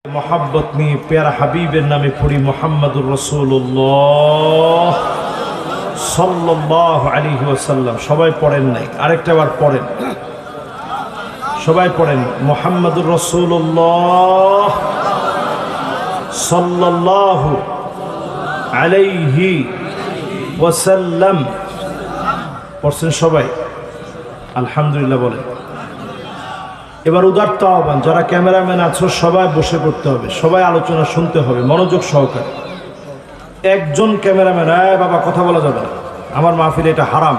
मोहब्बत निये प्यारा हबीबेर नामे पढ़ी मुहम्मदुर रसूलुल्लाह सल्लल्लाहु अलैहि वसल्लम। सबाई पढ़ेन नाई, आरेकटा बार पढ़ेन, सबाई पढ़ेन मुहम्मदुर रसूलुल्लाह सल्लल्लाहु अलैहि वसल्लम। पढ़ছেন সবাই? আলহামদুলিল্লাহ বলেন। এবার উদারতা আহ্বান, যারা ক্যামেরাম্যান আছো সবাই বসে পড়তে হবে, সবাই আলোচনা শুনতে হবে মনোযোগ সহকারে। একজন ক্যামেরাম্যান বাবা কথা বলা যাবে না, আমার মাহফিলে এটা হারাম,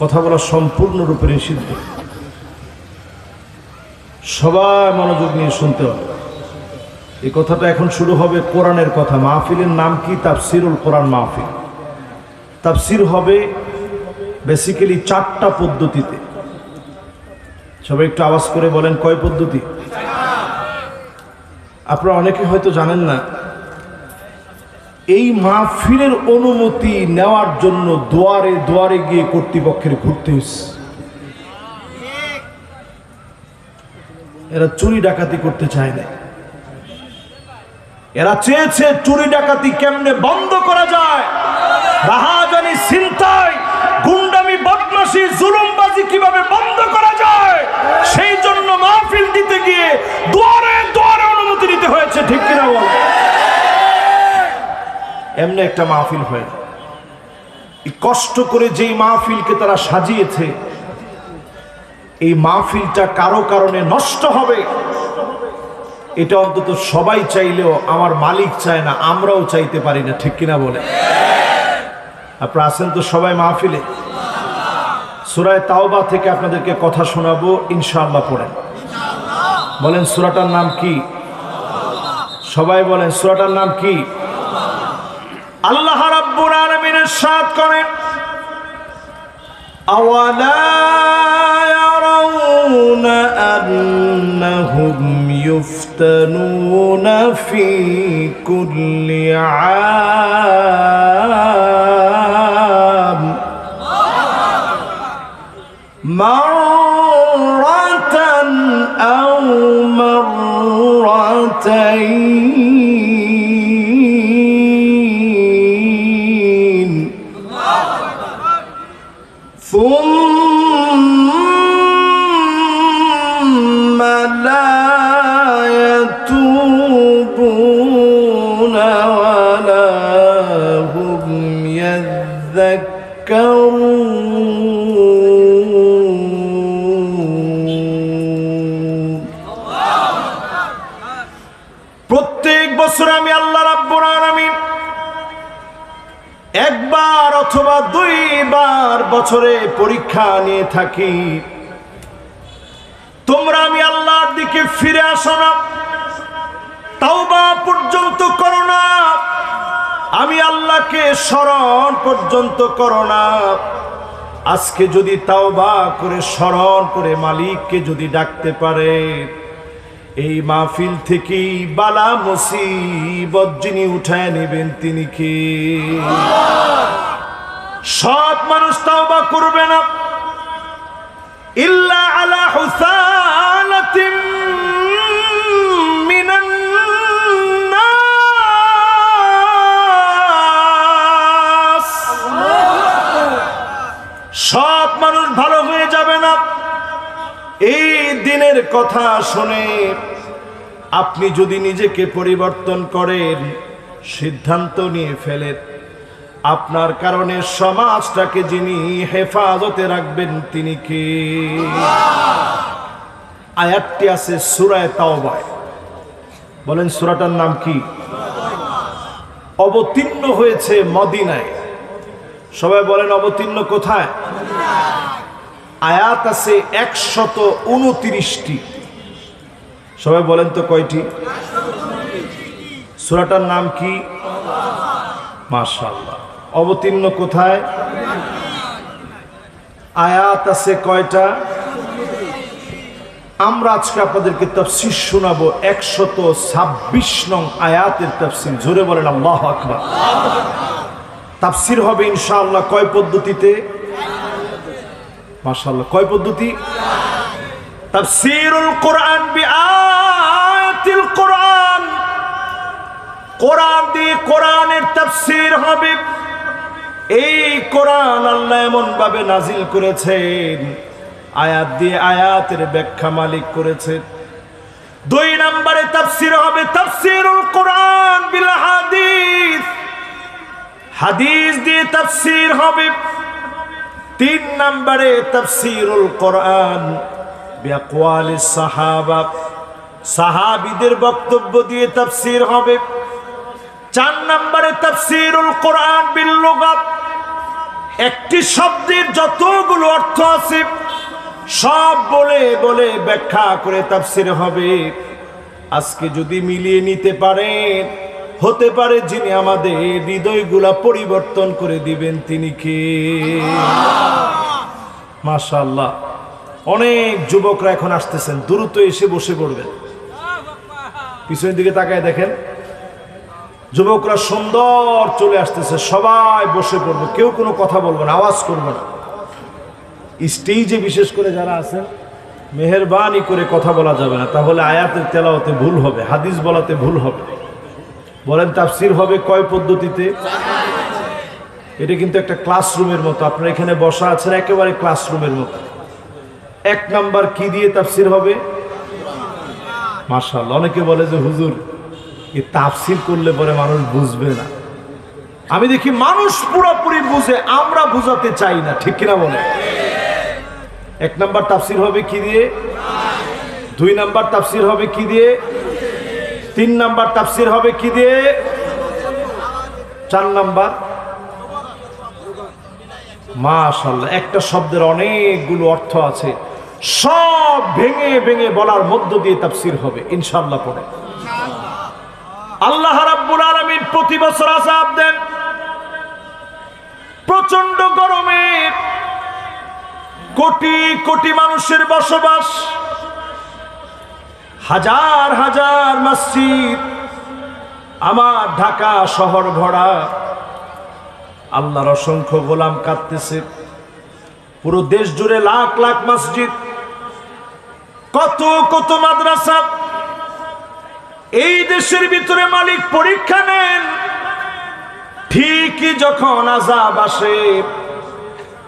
কথা বলা সম্পূর্ণরূপে নিষিদ্ধ। সবাই মনোযোগ নিয়ে শুনতে হবে। এই কথাটা এখন শুরু হবে কোরআনের কথা। মাহফিলের নাম কি? তাফসিরুল কোরআন মাহফিল। তাফসির হবে বেসিক্যালি চারটা পদ্ধতিতে। সবাই একটু আওয়াজ করে বলেন কয় পদ্ধতি? আপনারা অনেকে হয়তো জানেন না, এই মাহফিলের অনুমতি নেওয়ার জন্য দুয়ারে দুয়ারে গিয়ে কর্তৃপক্ষের ঘুরতে হচ্ছে। এরা চুরি ডাকাতি করতে চায় না, এরা চেয়েছে চুরি ডাকাতি কেমনে বন্ধ করা যায়, রাহাজানি, ছিনতাই, গুন্ডামি, বদমাশি, জুলুমবাজি কিভাবে বন্ধ করা যায়, সেই জন্য মাহফিল দিতে গিয়ে দুয়ারে দুয়ারে অনুমতি নিতে হয়েছে। ঠিক কিনা বল? এমনি একটা মাহফিল হয়, কষ্ট করে যেই মাহফিলকে তারা সাজিয়েছে, এই মাহফিলটা কারো কারণে নষ্ট হবে, এটা অন্তত সবাই চাইলেও আমার মালিক চায় না, আমরাও চাইতে পারি না। ঠিক কিনা বলে? আপনারা আছেন তো সবাই মাহফিলে? সূরা তাওবা থেকে আপনাদেরকে কথা শোনাবো ইনশাআল্লাহ। পড়েন, বলেন সূরাটার নাম কি? সবাই বলেন সূরাটার নাম কি? আল্লাহ রাব্বুল আলামিন ইরশাদ করেন, আওয়ালা ইয়ারাউনা আন্নাহুম ইফতানুনা ফি কুল্লি আম মাররাতান আও মাররাতাইন ثم لا يتوبون ولا هم يذكرون। প্রত্যেক বছর আমি আল্লাহ রাব্বুল আলামিন একবার অথবা দুইবার বছরে পরীক্ষা নিয়ে থাকি। তোমরা আমি আল্লাহর দিকে ফিরে আসো না, তাওবা পর্যন্ত করো না, আমি আল্লাহকে স্মরণ পর্যন্ত করো না। আজকে যদি তাওবা করে স্মরণ করে মালিককে যদি ডাকতে পারে, এই মাহফিল থেকে বালা মুসিবত যিনি উঠায় নেবেন তিনি কে? সব মানুষ তাওবা করবে না, ইল্লা আলা হুসানাতিন মিনান নাস। সব মানুষ ভালো হয়ে যাবে না। এই দিনের কথা শুনে আপনি যদি নিজেকে পরিবর্তন করেন, সিদ্ধান্ত নিয়ে ফেলেন, আপনার কারণে সমাজটাকে যিনি হেফাজতে রাখবেন তিনি কে? আয়াতটি আছে সূরা তাওবায়। বলেন সূরাটার নাম কি? অবতীর্ণ হয়েছে মদিনায়। সবাই বলেন অবতীর্ণ কোথায়? আয়াত আছে 129টি। সবাই বলেন তো কয়টি? সূরাটার নাম কি? মাশাআল্লাহ। অবতীর্ণ কোথায়? আয়াত আছে কয়টা? আমরা আজকে আপনাদেরকে তাফসীর শোনাবো 126 নং আয়াতের তাফসীর। জোরে বলেন আল্লাহু আকবার। তাফসীর হবে ইনশাআল্লাহ কয় পদ্ধতিতে? মাশাআল্লাহ, কয় পদ্ধতি? তাফসীরুল কোরআন দিয়ে কোরআনের তাফসীর হবে। এই কোরআন আল্লাহ এমন ভাবে নাজিল করেছেন, আয়াত দিয়ে আয়াতের ব্যাখ্যা মালিক করেছেন। 2 নম্বরে তাফসীর হবে তাফসীরুল কোরআন বিল হাদিস, হাদিস দিয়ে তাফসীর হবে। 3 নম্বরে তাফসীরুল কোরআন বিআকওয়ালিস সাহাবা, সাহাবীদের বক্তব্য দিয়ে তাফসীর হবে। 4 নম্বরে তাফসীরুল কোরআন বিল লুগাত, একটি শব্দের যতগুলো অর্থ আছে সব বলে বলে ব্যাখ্যা করে তাফসীর হবে। আজকে যদি মিলিয়ে নিতে পারেন, হতে পারে যিনি আমাদের হৃদয়গুলা পরিবর্তন করে দিবেন তিনি কে? মাশাআল্লাহ, অনেক যুবকরা এখন আসতেছেন, দ্রুত এসে বসে পড়বেন। পিছনের দিকে তাকায় দেখেন, যুবকরা সুন্দর চলে আসতেছে, সবাই বসে পড়বে, কেউ কোনো কথা বলবে না, আওয়াজ করবে না। স্টেজে বিশেষ করে যারা আছেন, মেহেরবানি করে কথা বলা যাবে না, তাহলে আয়াতের তেলাওয়াতে ভুল হবে, হাদিস বলাতে ভুল হবে। বলেন তাফসীর হবে কয় পদ্ধতিতে? এটা কিন্তু একটা ক্লাসরুমের মতো, আপনারা এখানে বসা আছেন একেবারে ক্লাসরুমের মতো। 1 নাম্বার কি দিয়ে তাফসীর হবে? মাশাআল্লাহ, অনেকে বলে যে হুজুর এই তাফসীর করলে পরে মানুষ বুঝবে না। আমি দেখি মানুষ পুরোপুরি বুঝে, আমরা বুঝাতে চাই না, ঠিক কিনা বলে? 1 নাম্বার তাফসীর হবে কি দিয়ে? 2 নাম্বার তাফসীর হবে কি দিয়ে? 3 নাম্বার তাফসীর হবে কি দিয়ে? 4 নাম্বার মাশাআল্লাহ, একটা শব্দের অনেকগুলো অর্থ আছে, সব ভেঙে ভেঙে বলার মধ্য দিয়ে তাফসীর হবে ইনশাআল্লাহ। পড়ে আল্লাহ রাব্বুল আলামিন প্রতি বছর আযাব দেন। প্রচন্ড গরমে কোটি কোটি মানুষের বসবাস, হাজার হাজার মসজিদ, আমার ঢাকা শহর ভরা, আল্লাহর অসংখ্য গোলাম কাঁদতেছে। পুরো দেশ জুড়ে লাখ লাখ মসজিদ, কত কত মাদ্রাসা। এই দেশের ভিতরে মালিক পরীক্ষা নেন, ঠিকই যখন আযাব আসে,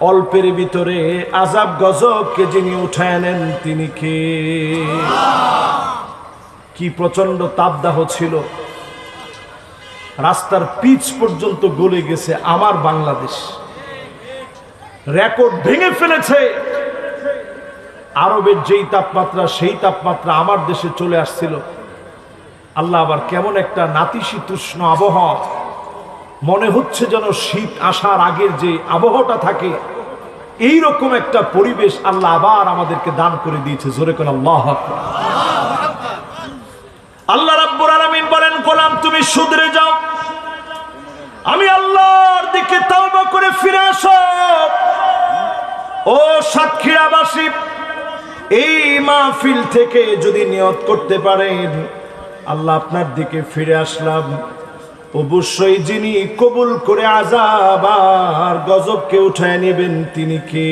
অল্পের ভিতরে আযাব গজবকে যিনি উঠায় নেন তিনি কে? কি প্রচন্ড তাপদাহ ছিল, রাস্তার পিচ পর্যন্ত গলে গেছে। আমার বাংলাদেশ রেকর্ড ভেঙে ফেলেছে। আরবের যেই তাপমাত্রা, সেই তাপমাত্রা আমার দেশে চলে আসছিল। আল্লাহ আবার কেমন একটা নাতিশীতোষ্ণ আবহাওয়া, মনে হচ্ছে যেন শীত আসার আগের যে আবহাওয়াটা থাকে, এই রকম একটা পরিবেশ আল্লাহ আবার আমাদেরকে দান করে দিয়েছে। জোরে কোন আল্লাহু আকবার। আল্লাহ রাব্বুল আলামিন বলেন, গোলাম তুমি শুধরে যাও, আমি আল্লাহর দিকে তওবা করে ফিরে আসো। ও সাতক্ষীরাবাসী, এই মাহফিল থেকে যদি নিয়ত করতে পারেন আল্লাহ আপনার দিকে ফিরে আসলাম, অবশ্যই যিনি কবুল করে আযাব আর গজবকে উঠায় নেবেন তিনি কে?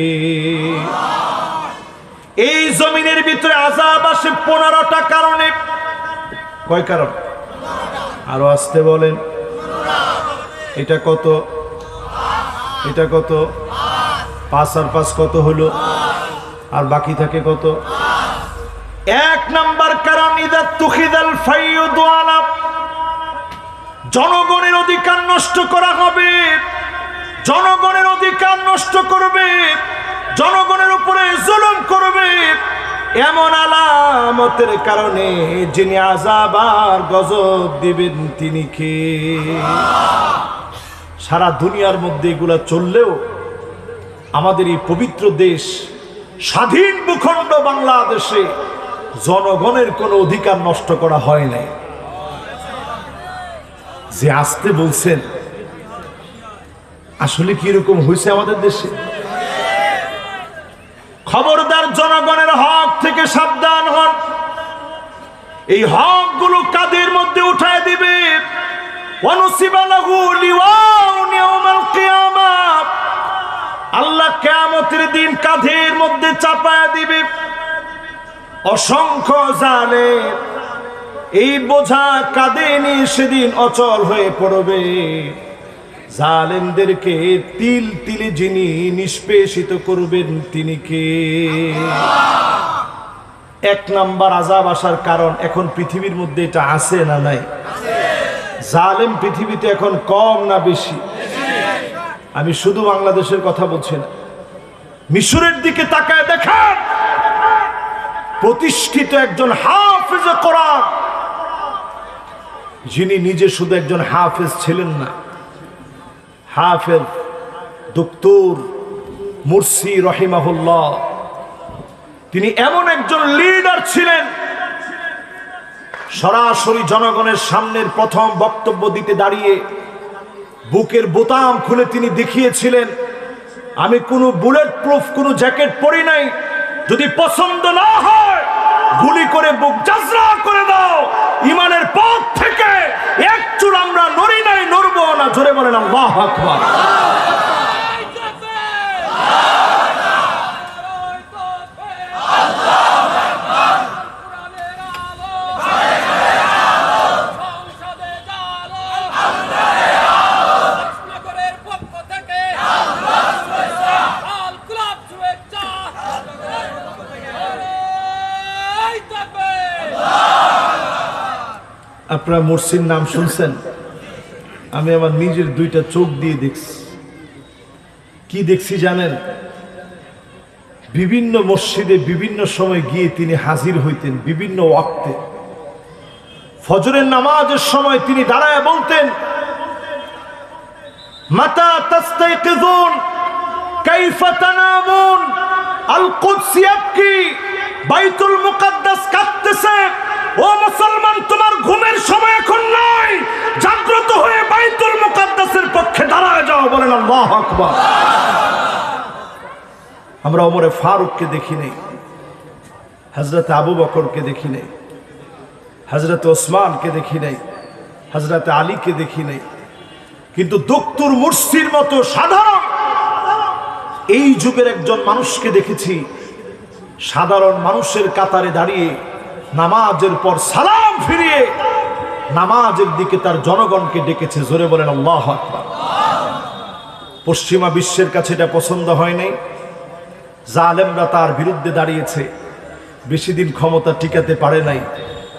এই জমিনের ভিতরে আযাব আসে 15টা কারণে। কয় কারণ? আরো আসতে বলেন। এটা কত? এটা কত? 5 আর 5 কত হলো? আর বাকি থাকে কত? 1 নাম্বার কারণ ইদা তুখিদাল ফাইয়ুদু আলা, জনগণের অধিকার নষ্ট করা হবে, জনগণের অধিকার নষ্ট করবে, জনগণের উপরে জুলুম করবে, এমন আলামতের কারণে যিনি আযাব আর গজব দিবেন তিনি কে? সারা দুনিয়ার মধ্যে এগুলা চললেও আমাদের এই পবিত্র দেশ, স্বাধীন ভূখণ্ড বাংলাদেশে জনগণের কোনো অধিকার নষ্ট করা হয় নাই। যে আসতে বলছেন, আসলে কি এরকম হয়েছে আমাদের দেশে? খবরদার, জনগণের হক থেকে সাবধান হন। এই হক গুলো কাদের মধ্যে উঠায় দিবে? আল্লাহ কিয়ামতের দিন কাঁধের মধ্যে চাপায়া দিবে। অসংখ্য জালেম এই বোঝা কাঁধে নিয়ে সেদিন অচল হয়ে পড়বে। জালেমদেরকে তিল তিলে যিনি নিষ্পেষিত করবেন তিনি কে? এক নাম্বার আযাব আসার কারণ এখন পৃথিবীর মধ্যে এটা আছে না নাই? জালেম পৃথিবীতে এখন কম না বেশি? আমি শুধু বাংলাদেশের কথা বলছি না, মিশরের দিকে তাকায় দেখেন, প্রতিষ্ঠিত একজন হাফেজ কোরআন, যিনি নিজে শুধু একজন হাফেজ ছিলেন না, হাফেজ ডক্টর মুরসি রহিমাহুল্লাহ, তিনি এমন একজন লিডার ছিলেন, সরাসরি জনগণের সামনের প্রথম বক্তব্য দিতে দাঁড়িয়ে বুকের বোতাম খুলে তিনি দেখিয়েছিলেন, আমি কোনো বুলেট প্রুফ কোনো জ্যাকেট পরি নাই, যদি পছন্দ না হয় গুলি করে বুক জাজরা করে দাও, ইমানের পথ থেকে এক চুল আমরা নড়ি নাই, নড়বো না। জোরে বলেন আল্লাহু আকবার। আপনারা মুরসির নাম শুনছেন? আমি আমার নিজের দুইটা চোখ দিয়ে দেখছি। কি দেখছি জানেন? বিভিন্ন মসজিদে বিভিন্ন সময় গিয়ে তিনি হাজির হইতেন, বিভিন্ন ওয়াক্তে। ফজরের নামাজের সময় তিনি দাঁড়ায় বলতেন, মাতা তাস্তাইকিজুন কাইফা তানামুন, আল কুদস ইয়াবকি, বাইতুল মুকাদ্দাস কাঁদতেছে, ও মুসলমান তোমার ঘুমের সময় এখন নাই, জাগ্রত হয়ে বাইতুল মুকাদ্দাসের পক্ষে দাঁড়ায় যাও। বলেন আল্লাহু আকবার। আমরা ওমরে ফারুককে দেখি নাই, হযরত আবু বকরকে দেখি নাই, হযরত ওসমানকে দেখি নাই, হযরত আলীকে দেখি নাই, কিন্তু দক্তুর মুরসির মতো সাধারণ এই যুগের একজন মানুষকে দেখেছি, সাধারণ মানুষের কাতারে দাঁড়িয়ে নামাজের পর সালাম ফিরিয়ে নামাজের দিকে তার জনগণকে ডেকেছে। জোরে বলেন আল্লাহু আকবার। পশ্চিমা বিশ্বের কাছে এটা পছন্দ হয় নাই, জালেমরা তার বিরুদ্ধে দাঁড়িয়েছে, বেশি দিন ক্ষমতা টিকাতে পারে নাই,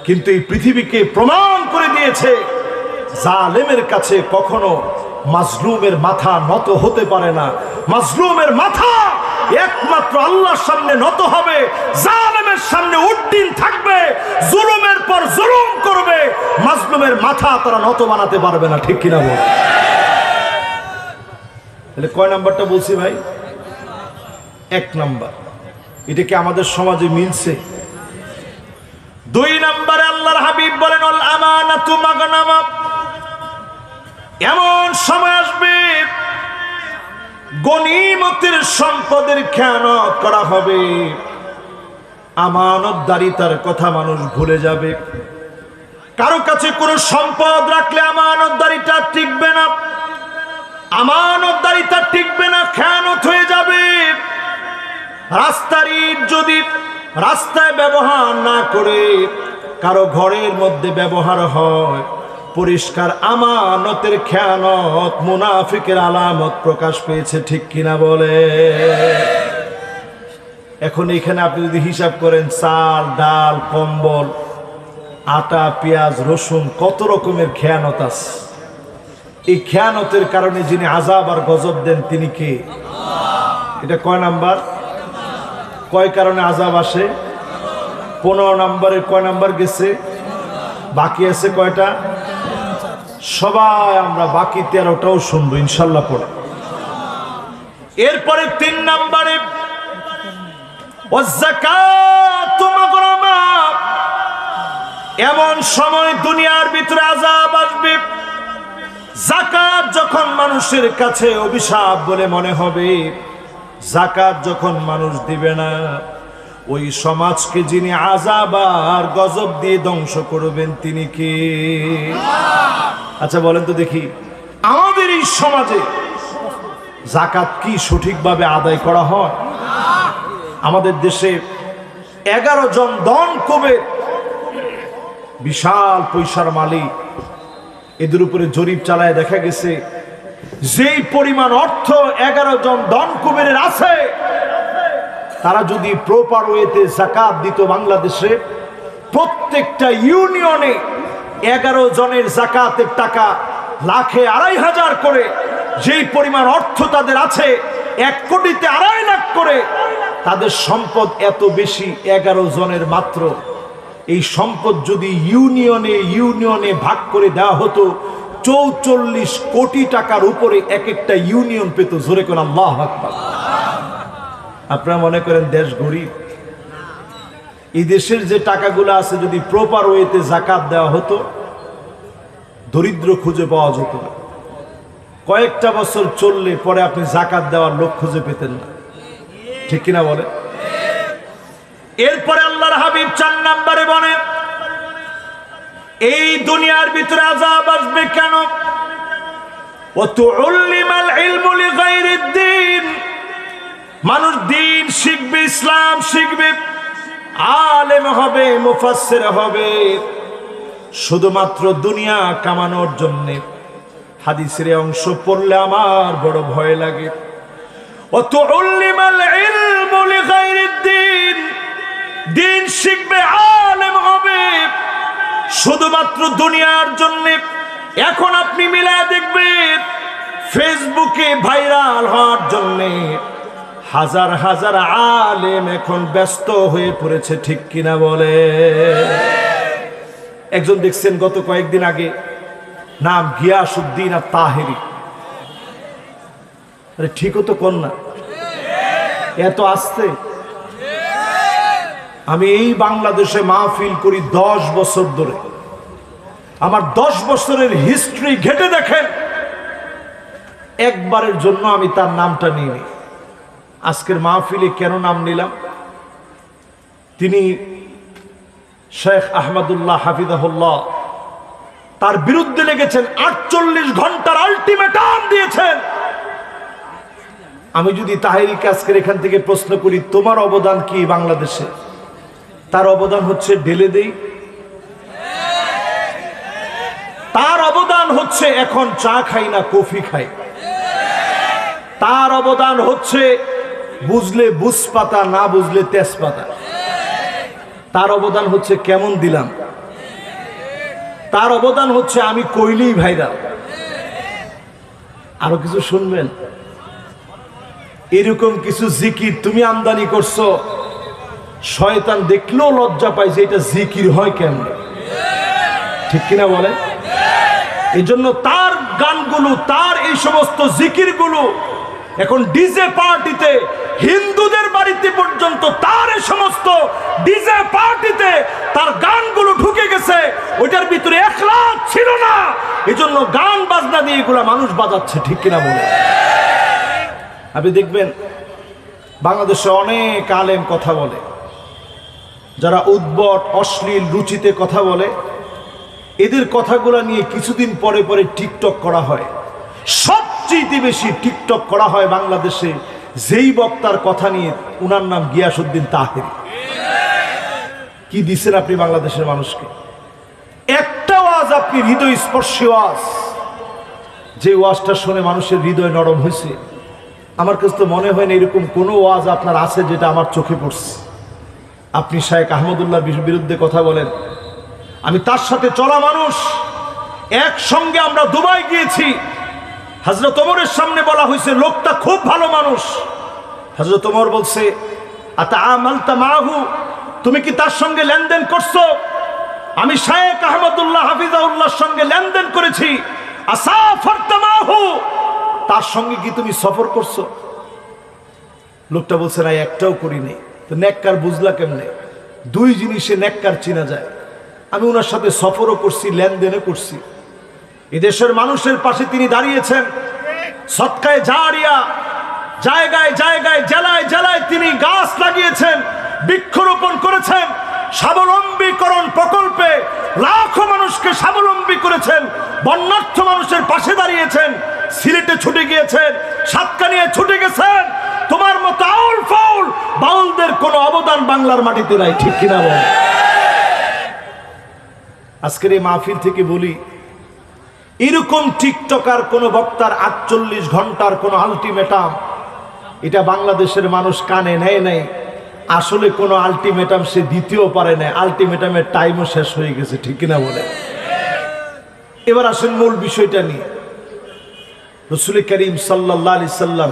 কিন্তু এই পৃথিবীকে প্রমাণ করে দিয়েছে জালেমের কাছে কখনো মাজলুমের মাথা নত হতে পারে না। মাজলুমের মাথা একমাত্র আল্লাহর সামনে নত হবে, জালেমের সামনে উড্ডিন থাকবে, জুলুমের পর জুলুম করবে, মাজলুমের মাথা তারা নত বানাতে পারবে না। ঠিক কিনা বল? তাহলে কয় নাম্বারটা বলছি ভাই? এক নাম্বার। এটা কি আমাদের সমাজে মিলছে? দুই নাম্বারে আল্লাহর হাবিব বলেন, আল আমানাতু মাগনামা, এমন সময় আসবে গনিমতের সম্পদের খেয়ানত করা হবে, আমানতদারিতার কথা মানুষ ভুলে যাবে। কারো কাছে কোনো সম্পদ রাখলে আমানতদারিতা টিকবে না, আমানতদারিতা টিকবে না, খেয়ানত হয়ে যাবে। রাস্তার ইট যদি রাস্তায় ব্যবহার না করে কারো ঘরের মধ্যে ব্যবহার হয়, পরিষ্কার আমানতের খেয়ানত, মুনাফিকের আলামত প্রকাশ পেয়েছে। ঠিক কিনা বলে? এখন এখানে আপনি যদি হিসাব করেন, চাল ডাল কম্বল আটা পেঁয়াজ রসুন কত রকমের খেয়ানত আছে। এই খেয়ানতের কারণে যিনি আযাব আর গজব দেন তিনি কে? এটা কয় নাম্বার? কয় কারণে আযাব আসে? 15 নম্বরের কয় নাম্বার গেছে? বাকি আছে কয়টা? সবাই আমরা বাকি 13টাও শুনবো ইনশাল্লাহ পড়ে। এরপরে 3 নম্বরে ওয়াযাকাতু মাগরামা, এমন সময় দুনিয়ার ভিতরে আযাব আসবে, যাকাত যখন মানুষের কাছে অভিশাপ বলে মনে হবে, যাকাত যখন মানুষ দিবে না, ওই সমাজকে যিনি আযাব আর গজব দিয়ে ধ্বংস করবেন তিনি কে? আচ্ছা বলেন তো দেখি, আমাদের এই সমাজে যাকাত কি সঠিকভাবে আদায় করা হয়? আমাদের দেশে 11 জন ডন কবির বিশাল পয়সার মালিক, এদের উপরে জরিপ চালায় দেখা গেছে যেই পরিমাণ অর্থ 11 জন ডন কুবেরের আছে, তারা যদি প্রপার ওয়েতে যাকাত দিত বাংলাদেশে, প্রত্যেকটা ইউনিয়নে 11 জনের যাকাতের টাকা লাখে 2,500 করে, যেই পরিমাণ অর্থ তাদের আছে 1 কোটিতে 2.5 লাখ করে, তাদের সম্পদ এত বেশি 11 জনের মাত্র। এই সম্পদ যদি ইউনিয়নে ইউনিয়নে ভাগ করে দেওয়া হতো, 44 কোটি টাকার উপরে এক একটা ইউনিয়ন পেত। জোরে কোন আল্লাহু আকবার। আপনারা মনে করেন দেশ গরিব? এই দেশের যে টাকাগুলো আছে যদি প্রপার ওয়েতে যাকাত দেওয়া হতো, দরিদ্র খুঁজে পাওয়া যেত না। কয়েকটা বছর চললে পরে আপনি যাকাত দেওয়ার লোক খুঁজে পেতেন না, ঠিক কিনা বলে? এরপরে আল্লাহর হাবিব 4 নম্বরে বলেন, এই দুনিয়ার ভিতরে আযাব আসবে কেন? ওয়াতুল্লিমাল ইলমু লিগাইরিদ দ্বীন, মানুষ দিন শিখবে, ইসলাম শিখবে, আলেম হবে, মুফাসসির হবে, শুধুমাত্র দুনিয়া কামানোর জন্য। হাদিসের অংশ পড়লে আমার বড় ভয় লাগে। ওয়াতুল্লিমাল ইলমু লিগাইরিদ দ্বীন, দিন শিখবে, আলেম হবে, শুধুমাত্র দুনিয়ার জন্য। এখন আপনি মিলায় দেখবেন, ফেসবুকে ভাইরাল হওয়ার জন্য হাজার হাজার আলেম এখন ব্যস্ত হয়ে পড়েছে, ঠিক কিনা বলে? একজন দেখছেন গত কয়েকদিন আগে, নাম গিয়াসউদ্দিন আর তাহেরি। আরে ঠিকও তো কোন না, এত আসতে। আমি এই বাংলাদেশে মাহফিল করি 10 বছর ধরে। আমার 10 বছরের হিস্ট্রি ঘেটে দেখেন, একবারের জন্য আমি তার নামটা নিইনি। আজকের মাহফিলে কেন নাম নিলাম? তিনি শেখ আহমদুল্লাহ হাফিজাহুল্লাহ, তার বিরুদ্ধে লেগেছেন, 48 ঘন্টার আলটিমেটাম দিয়েছেন। আমি যদি তাহেরিকে আজকের এখান থেকে প্রশ্ন করি, তোমার অবদান কি বাংলাদেশে? তার অবদান হচ্ছে ঢেলে দেই। তার অবদান হচ্ছে এখন চা খাই না, কফি খাই। তার অবদান হচ্ছে বুঝলে বুঝপাতা, না বুঝলে তেজপাতা। তার অবদান হচ্ছে কেমন দিলাম। তার অবদান হচ্ছে আমি কইলেই ভাইরাল। আরো কিছু শুনবেন? এরকম কিছু জিকির তুমি আমদানি করছো, শয়তান দেখলেও লজ্জা পায় যে এটা জিকির হয় কেমন, ঠিক কিনা বলে? এই জন্য তার গানগুলো, তার এই সমস্ত জিকিরগুলো এখন ডিজে পার্টিতে, হিন্দুদের বাড়িতে পর্যন্ত তার এই সমস্ত ডিজে পার্টিতে তার গানগুলো ঢুকে গেছে। ওইটার ভিতরে ইখলাস ছিল না, এই জন্য গান বাজনা দিয়ে এগুলা মানুষ বাজাচ্ছে, ঠিক কিনা বলে? আপনি দেখবেন বাংলাদেশে অনেক আলেম কথা বলে, যারা উদ্ভট অশ্লীল রুচিতে কথা বলে, এদের কথাগুলো নিয়ে কিছুদিন পরে পরে টিকটক করা হয়। সবচেয়ে বেশি টিকটক করা হয় বাংলাদেশে যেই বক্তার কথা নিয়ে, উনার নাম গিয়াসউদ্দিন তাহেরি। কি দিচ্ছেন আপনি বাংলাদেশের মানুষকে? একটা ওয়াজ আপনি হৃদয় স্পর্শী ওয়াজ, যে ওয়াজটা শুনে মানুষের হৃদয় নরম হয়েছে। আমার কাছে তো মনে হয় না এরকম কোনো ওয়াজ আপনার আছে যেটা আমার চোখে পড়ছে। আপনি শেখ আহমদুল্লাহর বিরুদ্ধে কথা বলেন, আমি তার সাথে চলা মানুষ, একসঙ্গে আমরা দুবাই গিয়েছি। হযরত ওমরের সামনে বলা হয়েছে লোকটা খুব ভালো মানুষ। হযরত ওমর বলছে, আতাআমালতা মাহু, তুমি কি তার সঙ্গে লেনদেন করছো? আমি শেখ আহমদুল্লাহ হাফিজাহুল্লাহর সঙ্গে লেনদেন করেছি। আসাফারতা মাহু, তার সঙ্গে কি তুমি সফর করছো? লোকটা বলছে না, একটাও করিনি। তো নেককার বুঝলা কেমনে? দুই জিনিসে নেককার চিনা যায়। আমি ওনার সাথে সফরও করছি, লেনদেনও করছি। এদেশের মানুষের পাশে তিনি দাঁড়িয়েছেন। সদকায়ে জারিয়া, জায়গায় জায়গায়, জেলায় জেলায় তিনি গাছ লাগিয়েছেন, বৃক্ষরোপণ করেছেন। স্বাবলম্বীকরণ প্রকল্পে লাখো মানুষকে স্বাবলম্বী করেছেন। বন্যার্থ মানুষের পাশে দাঁড়িয়েছেন। সিলেটে ছুটে গিয়েছেন, সাতকানিয়ে ছুটে গেছেন। তোমার মতো আউল ফাউল বাউলদের কোনো অবদান বাংলার মাটিতে নাই, ঠিক কিনা বল? আজকের এই মাহফিল থেকে বলি, এরকম টিকটকার কোন বক্তার 48 ঘন্টার কোন আলটিমেটাম এটা বাংলাদেশের মানুষ কানে নেয় নাই। আসলে কোন আলটিমেটাম সে দিতেও পারে না, আলটিমেটামের টাইমও শেষ হয়ে গেছে, ঠিক কিনা বলে? এবার আসেন মূল বিষয়টা নিয়ে। রাসূল করিম সাল্লাল্লাহু আলাইহি সাল্লাম,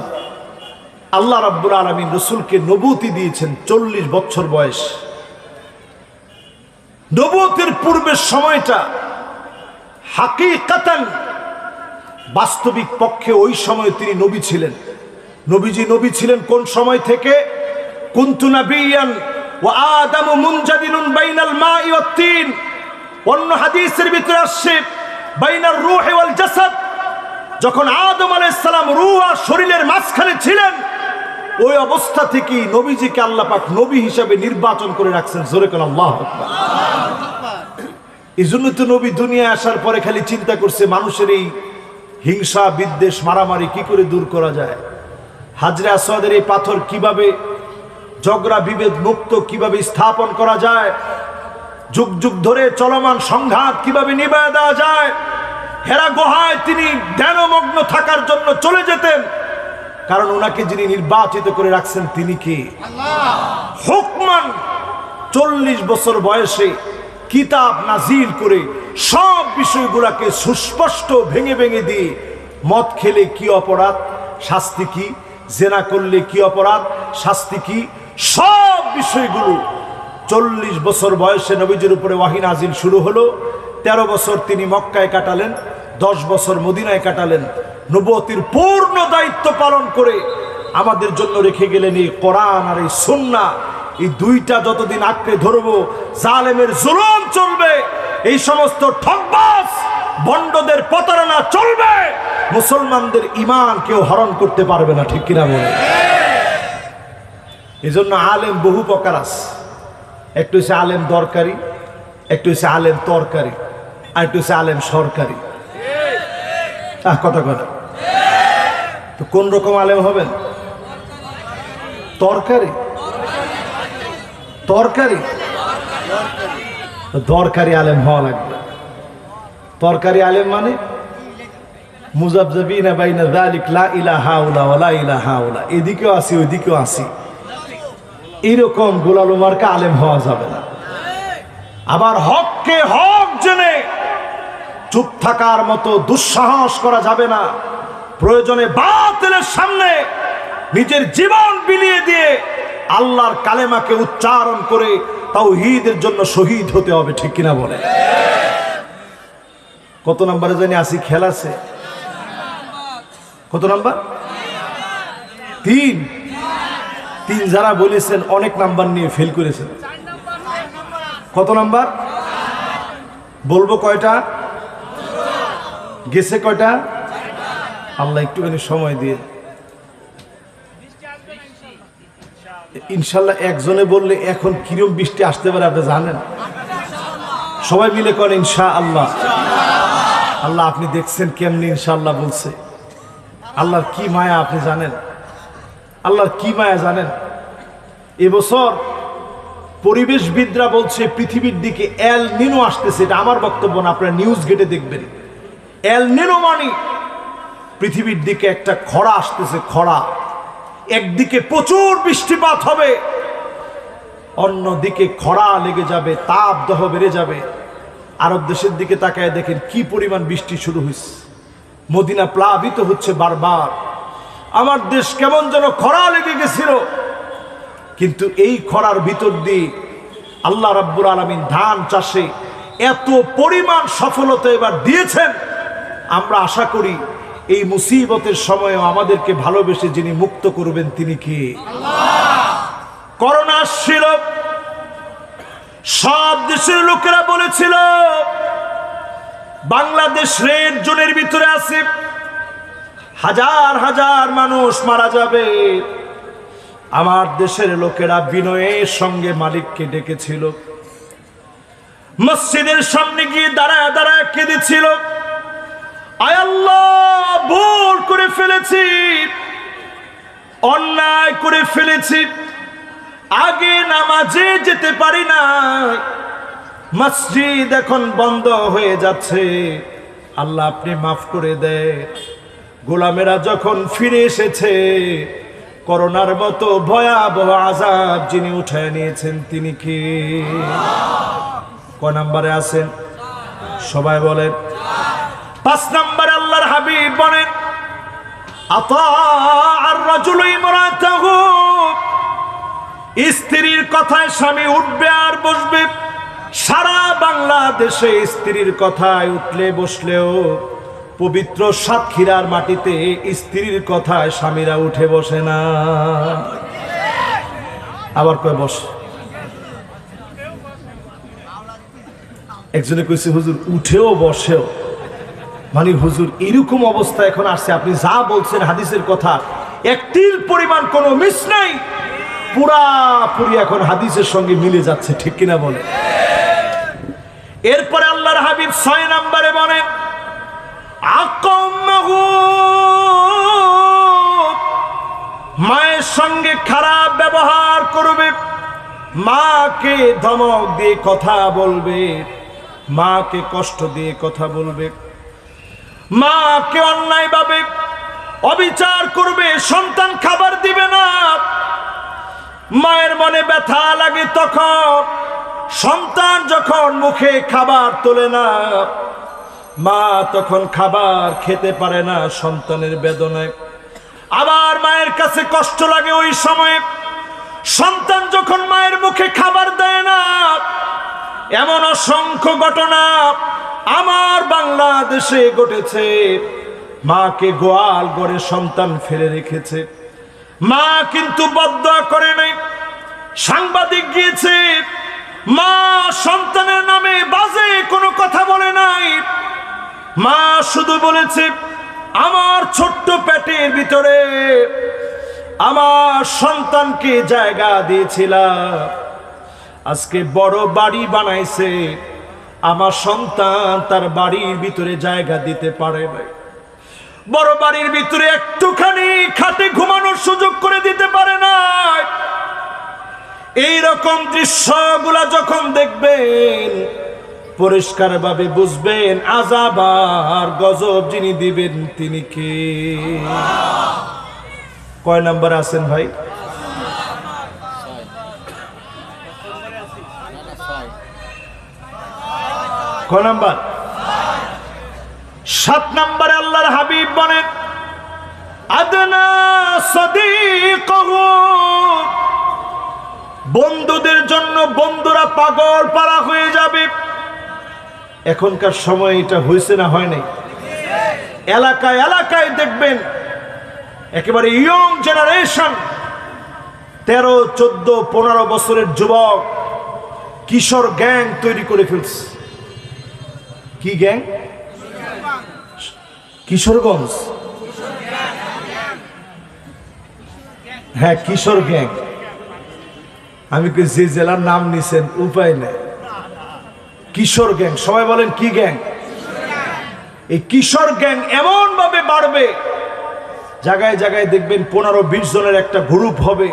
আল্লাহ রাব্বুল আলামিন রাসূলকে নবুয়তি দিয়েছেন 40 বছর বয়স। নবুয়তের পূর্বের সময়টা হাকিকাতান বাস্তবিক পক্ষে ওই সময় তিনি নবী ছিলেন। নবীজি নবী ছিলেন কোন সময় থেকে? কুনতু নাবিয়ান ওয়া আদামু মুনজাদিলুন বাইনাল মাই ওয়াত তিন। অন্য হাদিসের ভিতরে আসছে বাইনার রূহ ওয়াল জাসাদ। যখন আদম আলাইহিস সালাম রূহ আর শরীরের মাঝখানে ছিলেন, ওই অবস্থা থেকেই নবীজিকে আল্লাহ পাক নবী হিসাবে নির্বাচন করে রাখছেন। জোরে কোন আল্লাহু আকবার। এই জন্য তো নবী দুনিয়ায় আসার পরে খালি চিন্তা করছে মানুষের এই হিংসা বিদ্বেষ মারামারি কি করে দূর করা যায়, হাজরে আসওয়াদের এই পাথর কিভাবে ঝগড়া বিভেদ মুক্ত কিভাবে স্থাপন করা যায়, যুগ যুগ ধরে চলমান সংঘাত কিভাবে নিভায় দেওয়া যায়। হেরা গুহায় তিনি ধ্যানমগ্ন থাকার জন্য চলে যেতেন, কারণ ওনাকে যিনি নির্বাচিত করে রাখছেন তিনি কে? আল্লাহ। হুকমান 40 বছর বয়সে কিতাব নাজিল করে সব বিষয়গুলোকে সুস্পষ্ট ভেঙে ভেঙে দিয়ে, মদ খেলে কি অপরাধ শাস্তি কি, জেনা করলে কি অপরাধ শাস্তি কি, সব বিষয়গুলো 40 বছর বয়সে নবীজির উপরে ওয়াহী নাজিল শুরু হলো। 13 বছর তিনি মক্কায় কাটালেন, 10 বছর মদিনায় কাটালেন। নবুয়তির পূর্ণ দায়িত্ব পালন করে আমাদের জন্য রেখে গেলেন এই কোরআন আর এই সুন্নাহ। এই দুইটা যতদিন আঁকড়ে ধরবো, জালেমের জুলুম চলবে, এই সমস্ত ঠকবাজ ভণ্ডদের প্রতারণা চলবে, মুসলমানদের ঈমান কেউ হরণ করতে পারবে না, ঠিক কিনা বলে? এই জন্য আলেম বহু প্রকার আছে। একটু হচ্ছে আলেম দরকারি, একটু হচ্ছে আলেম তরকারি, আর একটু হচ্ছে আলেম সরকারি। কথা কথা তো কোন রকম আলেম হবেন? তরকারি তরকারি দরকারি আলেম হওয়া লাগবে। তরকারি আলেম মানে মুযাবযাবিনা বাইনা যালিক লা ইলাহা ইল্লা ওয়া লা ইলাহা ইল্লা, এদিকেও আসি ওইদিকেও আসি, এইরকম গোলালো মার্কা আলেম হওয়া যাবে না। আবার হককে হক জেনে চুপ থাকার মতো দুঃসাহস করা যাবে না। প্রয়োজনে বাতিলের সামনে নিজের জীবন বিলিয়ে দিয়ে আল্লাহর কালেমাকে উচ্চারণ করে তাওহীদের জন্য শহীদ হতে হবে, ঠিক কিনা বলে? কত নম্বরে জানি আসি? খেল আছে কত নাম্বার? 3 যারা বলেছেন অনেক নাম্বার নিয়ে ফেল করেছেন। কত নাম্বার বলবো? কয়টা গেছে? কয়টা? আল্লাহ একটুখানি সময় দিয়ে, ইনশাল্লাহ একজনে বললে এখন কিরম বৃষ্টি আসতে পারে আপনি জানেন? সবাই মিলে করেন ইনশাআল্লাহ। আল্লাহ আপনি দেখছেন কেমনি ইনশাআল্লাহ বলছে। আল্লাহর কি মায়া আপনি জানেন? আল্লাহর কি মায়া জানেন? এবছর পরিবেশবিদরা বলছে পৃথিবীর দিকে এল নিনো আসতেছে। এটা আমার বক্তব্য না, আপনারা নিউজ ঘেটে দেখবেন। এল নিনো মানে পৃথিবীর দিকে একটা খরা আসতেছে। খরা, একদিকে প্রচুর বৃষ্টিপাত হবে, অন্যদিকে খরা লেগে যাবে, তাপদাহ বেড়ে যাবে। আরব দেশের দিকে তাকায় দেখেন কি পরিমাণ বৃষ্টি শুরু হয়েছে। মদিনা প্লাবিত হচ্ছে বারবার। আমার দেশ কেমন যেন খরা লেগে গেছিল। কিন্তু এই খরার ভিতর দিয়ে আল্লাহ রাব্বুল আলামিন ধান চাষে এত পরিমাণ সফলতা এবার দিয়েছেন, আমরা আশা করি এই মুসিবতের সময়ও আমাদেরকে ভালোবেসে যিনি মুক্ত করবেন তিনি কে? আল্লাহ। করোনা আসছিল, সব দেশের লোকেরা বলেছিল বাংলাদেশ রেড জোনের ভিতরে আছে, হাজার হাজার মানুষ মারা যাবে। আমার দেশের লোকেরা বিনয়ের সঙ্গে মালিককে ডেকেছিল, মসজিদের সামনে গিয়ে দাঁড়ায় দাঁড়ায় কেঁদেছিল, আয় আল্লাহ ভুল করে ফেলেছি, অন্যায় করে ফেলেছি, আগে নামাজে যেতে পারি না, মসজিদ এখন বন্ধ হয়ে যাচ্ছে, আল্লাহ আপনি মাফ করে দেন। গোলামেরা যখন ফিরে এসেছে, করোনার মতো ভয়াবহ আযাব যিনি উঠায় নিয়েছেন তিনি কে? কয় নম্বরে আছেন সবাই বলেন? 5 নম্বরে আল্লাহর হাবিব বলেন, আতাআর রাজুলু ইমরাতাহু, স্ত্রীর কথায় স্বামী উঠবে আর বসবে। সারা বাংলাদেশে স্ত্রীর কথায় উঠলে বসলেও পবিত্র সাতক্ষীরার মাটিতে স্ত্রীর কথায় স্বামীরা উঠে বসে না। আবার কয় বসে? একজনে কইছে হুজুর উঠেও বসেও, মানে হুজুর এরকম অবস্থা এখন আসছে, আপনি যা বলছেন হাদিসের কথা একটির পরিমাণ কোনো মিস নাই, পুরাপুরি এখন হাদিসের সঙ্গে মিলে যাচ্ছে, ঠিক কিনা বলে? এরপরে আল্লাহর হাবিব 6 নম্বরে বলেন, আকাম্মাহু, মায়ের সঙ্গে খারাপ ব্যবহার করবে, মাকে ধমক দিয়ে কথা বলবে, মাকে কষ্ট দিয়ে কথা বলবে, মাকে অন্যায়ভাবে অবিচার করবে, সন্তান খাবার দিবে না। মায়ের মনে ব্যথা লাগে তখন, সন্তান যখন মুখে খাবার তোলে না, মা তখন খাবার খেতে পারে না সন্তানের বেদনায়। আবার মায়ের কাছে কষ্ট লাগে ওই সময়ে, সন্তান যখন মায়ের মুখে খাবার দেয় না। এমন অসংখ্য ঘটনা আমার বাংলাদেশে ঘটেছে। মাকে গোয়াল ঘরে সন্তান ফেলে রেখেছে, মা কিন্তু বদদোয়া করে নাই। সাংবাদিক গিয়েছে, মা সন্তানের নামে বাজে কোনো কথা বলে নাই, মা শুধু বলেছে আমার ছোট্ট পেটের ভিতরে আমার সন্তানকে জায়গা দিয়েছিলাম, আজকে বড় বাড়ি বানাইছে, আমার সন্তান তার বাড়ির ভিতরে জায়গা দিতে পারে নাই, বড় বাড়ির ভিতরে একটুখানি খাটে ঘুমানোর সুযোগ করে দিতে পারে না। এই রকম দৃশ্যগুলা যখন দেখবেন পরিষ্কারভাবে বুঝবেন আযাব আর গজব যিনি দিবেন তিনি কে? কয় নাম্বার আছেন ভাই? কয় নাম্বার? 7 নম্বরে আল্লাহর হাবিব বলেন, আদনা সাদিকাহু, বন্ধুদের জন্য বন্ধুরা পাগল পারা হয়ে যাবে। এখনকার সময় এটা হয়েছে না হয় নাই? এলাকায় এলাকায় দেখবেন একেবারে ইয়ং জেনারেশন, 13, 14, 15 বছরের যুবক কিশোর গ্যাং তৈরি করে ফেলছে। কি গ্যাং? কিশোরগঞ্জ, হ্যাঁ কিশোর গ্যাং। আমি যে জেলার নাম নিছেন উপায় নেই, কিশোর গ্যাং। সবাই বলেন কি গ্যাং? এই কিশোর গ্যাং এমন ভাবে বাড়বে, জায়গায় জায়গায় দেখবেন 15-20 জনের একটা গ্রুপ হবে।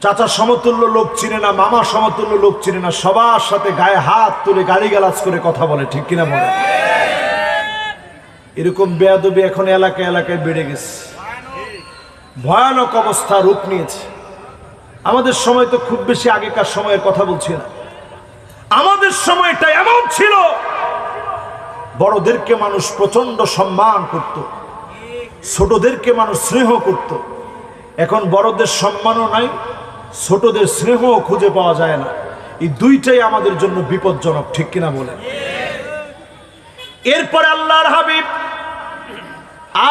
চাচা সমতুল্য লোক চিনে না, মামা সমতুল্য লোক চিনে না, সবার সাথে গায়ে হাত তুলে গালিগালাজ করে কথা বলে, ঠিক কিনা বলে? এরকম বেয়াদবি এখন এলাকায় এলাকায় বেড়ে গেছে, ভয়ানক অবস্থা রূপ নিয়েছে। আমাদের সময় তো খুব বেশি আগেকার সময়ের কথা বলছি না, আমাদের সময়টা এমন ছিল, বড়দেরকে মানুষ প্রচন্ড সম্মান করত, ছোটদেরকে মানুষ স্নেহ করত। এখন বড়দের সম্মানও নাই, ছোটদের স্নেহও খুঁজে পাওয়া যায় না। এই দুইটাই আমাদের জন্য বিপজ্জনক, ঠিক কিনা বলে? এরপরে আল্লাহর হাবিব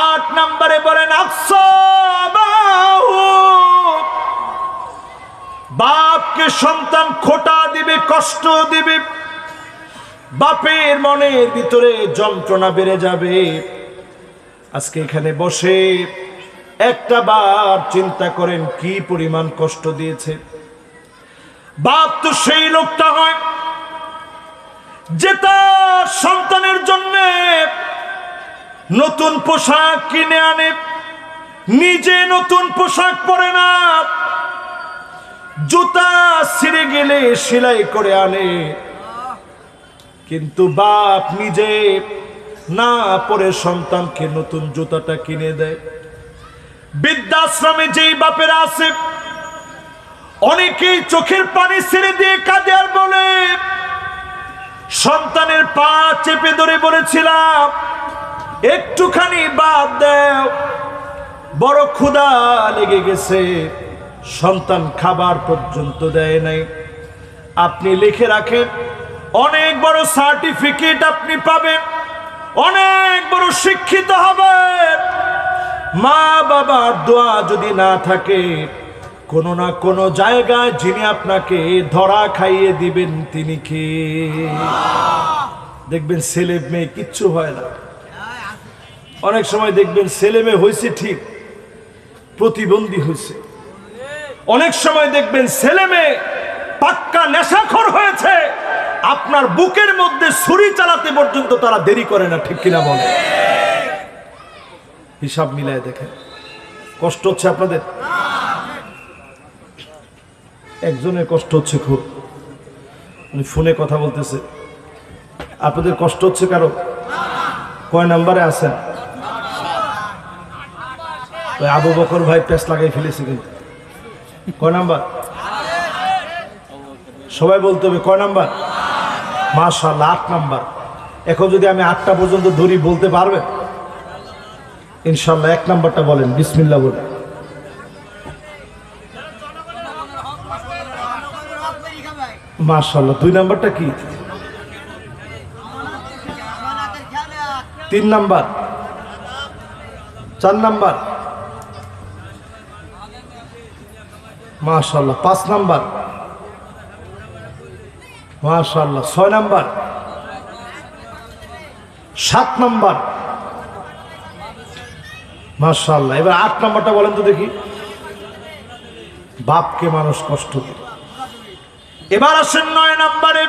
8 নম্বরে বলেন, আকসাবাহু, বাপকে সন্তান খোঁটা দিবে, কষ্ট দিবে, বাপের মনের ভিতরে যন্ত্রণা বেড়ে যাবে। আজকে এখানে বসে একটা বার চিন্তা করেন কি পরিমাণ কষ্ট দিয়েছে। বাপ তো সেই লোকটা হয় যে তার সন্তানের জন্য নতুন পোশাক কিনে আনে, নিজে নতুন পোশাক পরে না, জুতা ছিঁড়ে গেলে সেলাই করে আনে, কিন্তু বাপ নিজে না পরে সন্তানকে নতুন জুতাটা কিনে দেয়। বৃদ্ধাশ্রমে যেই বাপেরা আছে অনেকেই চোখের পানি ছেড়ে দিয়ে কাঁদে আর বলে, সন্তানের পা চেপে ধরে বলেছিলাম একটুখানি বাদ দাও, বড় ক্ষুধা লেগে গেছে, সন্তান খাবার পর্যন্ত দেয় নাই। আপনি লিখে রাখেন, অনেক বড় সার্টিফিকেট আপনি পাবেন, অনেক বড় শিক্ষিত হবেন, মা বাবার দোয়া যদি না থাকে কোনো না কোনো জায়গায় যিনি আপনাকে ধরা খাইয়ে দিবেন তিনি কে? দেখবেন ছেলে মেয়ে কিচ্ছু হয় না। অনেক সময় দেখবেন ছেলে মেয়ে হয়েছে ঠিক, প্রতিবন্ধী হয়েছে। অনেক সময় দেখবেন ছেলে মেয়ে পাক্কা নেশাখোর হয়েছে, আপনার বুকের মধ্যে ছুরি চালাতে পর্যন্ত তারা দেরি করে না, ঠিক কিনা বলে? হিসাব মিলায় দেখেন, কষ্ট হচ্ছে আপনাদের? একজনের কষ্ট হচ্ছে খুব, উনি ফোনে কথা বলতেছে। আপনাদের কষ্ট হচ্ছে কারো? কয় নাম্বারে আছেন? আবু বকর ভাই পেস লাগাই ফেলেছে, কিন্তু কয় নাম্বার? সবাই বলতে হবে কয় নাম্বার? মাশাআল্লাহ 8 নাম্বার। এখন যদি আমি 8টা পর্যন্ত ধরি বলতে পারবেন ইনশাআল্লাহ? 1 নাম্বারটা বলেন, বিসমিল্লাহ বলেন। মাশাআল্লাহ। 2 নাম্বারটা কি? 3 নাম্বার? 4 নাম্বার? মাশাআল্লাহ। 5 নাম্বার? মাশাআল্লাহ। 6 নাম্বার? 7 নাম্বার? মাশাআল্লাহ। এবার 8 নাম্বারটা বলেন তো দেখি। বাপকে মানুষ কষ্ট দেয়। এবার আসেন 9 নাম্বারে।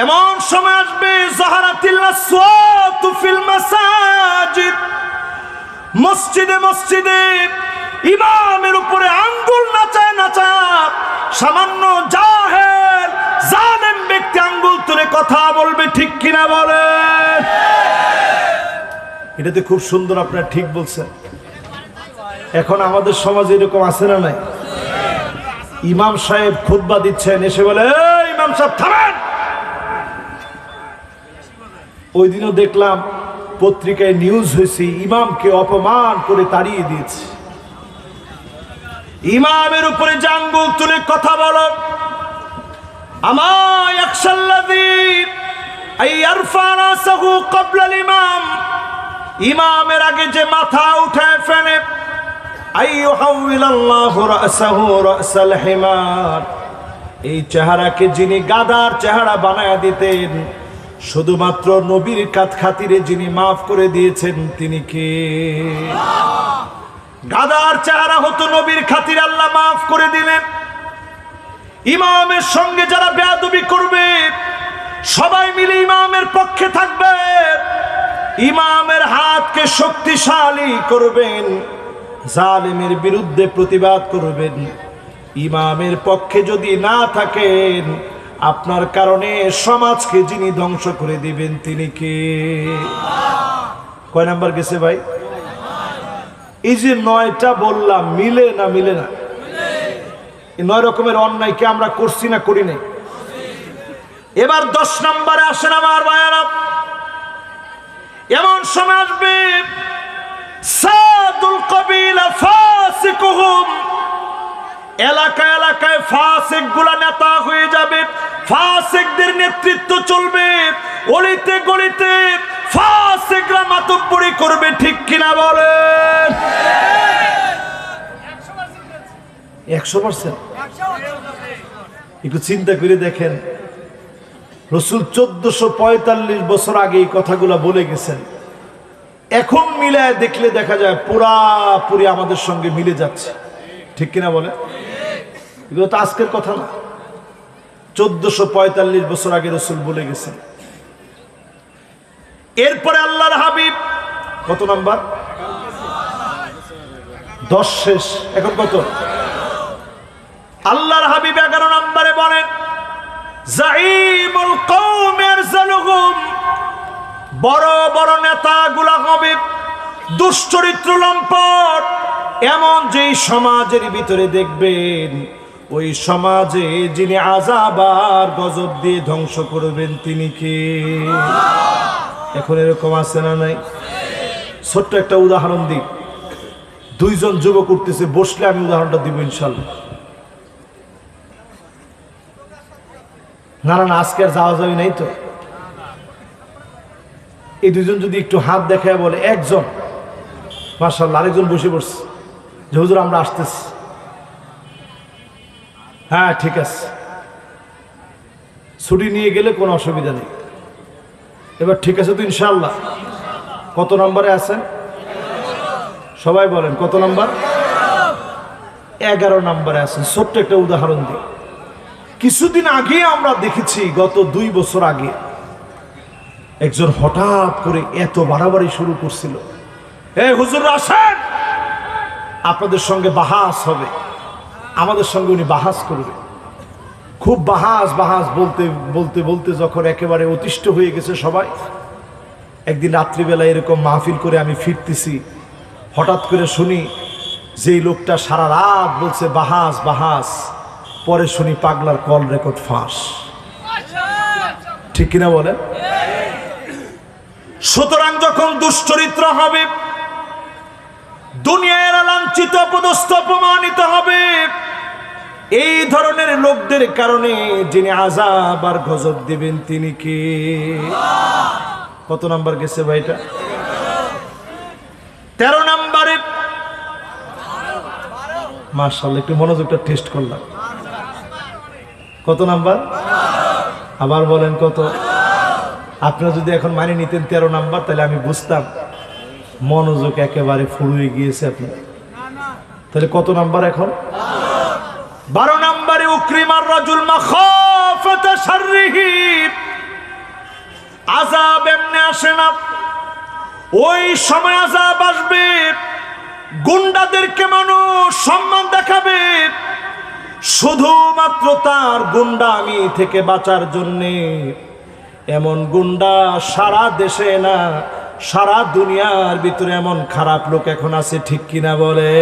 এমন সময় আসবে যাহারাতিল আসওয়াতু ফিল মাসাজিদ, মসজিদে মসজিদে ইমামের উপরে আঙ্গুল নাচায় নাচায় সামান্য জাহেল জালেম ব্যক্তি আঙ্গুল তুলে কথা বলবে, ঠিক কিনা বলেন? এটাতে খুব সুন্দর, আপনারা ঠিক বলছেন। এখন আমাদের সমাজে এরকম আছে না নাই? ইমাম সাহেব খুতবা দিচ্ছেন, এসে বলে এই ইমাম সাহেব থামেন। ওই দিনও দেখলাম পত্রিকায় নিউজ হয়েছে, ইমামকে অপমান করে তাড়িয়ে দিয়েছে। ইমামের উপরে যে আঙ্গুল তুলে কথা বলো, আমায় ইয়াখশাল্লাযী আইয়ারফা রাসাহু ক্বাবলা আল ইমাম, ইমামের আগে যে মাথা উঠায় ফেলে, আইয়ুহাউইলাল্লাহু রাসাহু রাসাল হিমার, এই চেহারাকে যিনি গাধার চেহারা বানায় দিতেন, শুধুমাত্র নবীর খাতিরে যিনি মাফ করে দিয়েছেন তিনি কে? গাধার চেহারা হতো, নবীর খাতিরে আল্লাহ মাফ করে দিলেন। ইমামের সঙ্গে যারা বেয়াদবি করবে সবাই মিলে ইমামের পক্ষে থাকবে, ইমামের হাতকে শক্তিশালী করবেন, জালেমের বিরুদ্ধে প্রতিবাদ করবেন। ইমামের পক্ষে যদি না থাকেন, আপনার কারণে সমাজকে যিনি ধ্বংস করে দিবেন তিনি কে? কয় নাম্বার গেছে ভাই? এই যে 9টা বললাম, মিলে না মিলে না? এই 9 রকমের অন্যায় কি আমরা করছি না করি নাই? এবার 10 নম্বরে আসেন আমার ভাইয়েরা। এমন সময় আসবে সাদুল কবিলা ফাসিকুহুম, এলাকায় এলাকায় ফাসিক গুলা নেতা হয়ে যাবে, ফাসিকদের নেতৃত্ব চলবে, অলিতে গলিতে ফাসিকরা মাতব্বরি করবে, ঠিক কিনা বলেন? 100%। একটু চিন্তা করে দেখেন, রাসূল 1445 বছর আগে এই কথাগুলো বলে গেছেন। এখন মিলায় দেখলে দেখা যায় পুরাপুরি আমাদের সঙ্গে মিলে যাচ্ছে, ঠিক কিনা বলে? এগুলো তো আজকের কথা না, 1445 বছর আগে রাসূল বলে গেছেন। এরপরে আল্লাহর হাবিব কত নাম্বার? 10 শেষ, এখন কত? আল্লাহর হাবিব 11 নম্বরে বলেন জাইমুল কওম ইয়ারজালুহুম, বড় বড় নেতাগুলা হবে দুশ্চরিত্র লম্পট। এমন যেই সমাজের ভিতরে দেখবেন ওই সমাজে যিনি আযাব আর গজব দিয়ে ধ্বংস করবেন তিনি কে? এখন এরকম আছে না নাই? ছোট্ট একটা উদাহরণ দিই। দুইজন যুবক উঠতেছে, বসলে আমি উদাহরণটা দিব ইনশাল্লাহ। না না না, আজকে আর যাওয়া যাবে নাই তো। এই দুইজন যদি একটু হাত দেখায় বলে একজন, মাশাআল্লাহ, আরেকজন বসে পড়ছে যে হুজুর আমরা আসতেছি। হ্যাঁ ঠিক আছে, ছুটি নিয়ে গেলে কোনো অসুবিধা নেই। এবার ঠিক আছে তো ইনশাআল্লাহ? কত নম্বরে আছেন সবাই বলেন, কত নম্বর? 11 নম্বরে আছেন। ছোট্ট একটা উদাহরণ দিই। কিছুদিন আগে আমরা দেখেছি, গত 2 বছর আগে একজন হঠাৎ করে এত বাড়াবাড়ি শুরু করছিল, এই হুজুর আসেন আপনাদের সঙ্গে বাহাস হবে। আমাদের সঙ্গে উনি বাহাস করবে। খুব বাহাস বাহাস বলতে বলতে বলতে যখন একেবারে অতিষ্ঠ হয়ে গেছে সবাই, একদিন রাত্রিবেলা এরকম মাহফিল করে আমি ফিরতেছি, হঠাৎ করে শুনি যেই লোকটা সারা রাত বলছে বাহাস বাহাস, পরে শুনি পাগলার কল রেকর্ড ফাঁস। ঠিক কিনা বলেন? সুতরাং যখন দুশ্চরিত্র হবে, দুনিয়ার লাঞ্ছিত অপদস্থ অপমানিত হবে, এই ধরনের লোকদের কারণে যিনি আযাব আর গজব দিবেন তিনি কে? কত নাম্বার গেছে ভাইটা? 13 নম্বরে। মাশাআল্লাহ, একটু মনোযোগটা টেস্ট করলাম। কত নাম্বার? আবার বলেন কত? আপনারা যদি এখন মানে নিতেন 13 নাম্বার, তাহলে আমি বুঝতাম মনোযোগ একেবারে ফুরিয়ে গিয়েছে আপনার। তাহলে কত নাম্বার এখন? 12 নম্বরে। উকরিমার রাজুল মাখাফাতা শাররিহি, আযাব এমনি আসে না, ওই সময় আযাব আসবে। গুন্ডাদেরকে মানুষ সম্মান দেখাবে শুধুমাত্র তার গুন্ডামি থেকে বাঁচার জন্যে। এমন গুন্ডা সারা দেশে না, সারা দুনিয়ার ভিতরে এমন খারাপ লোক এখন আছে, ঠিক কিনা বলে?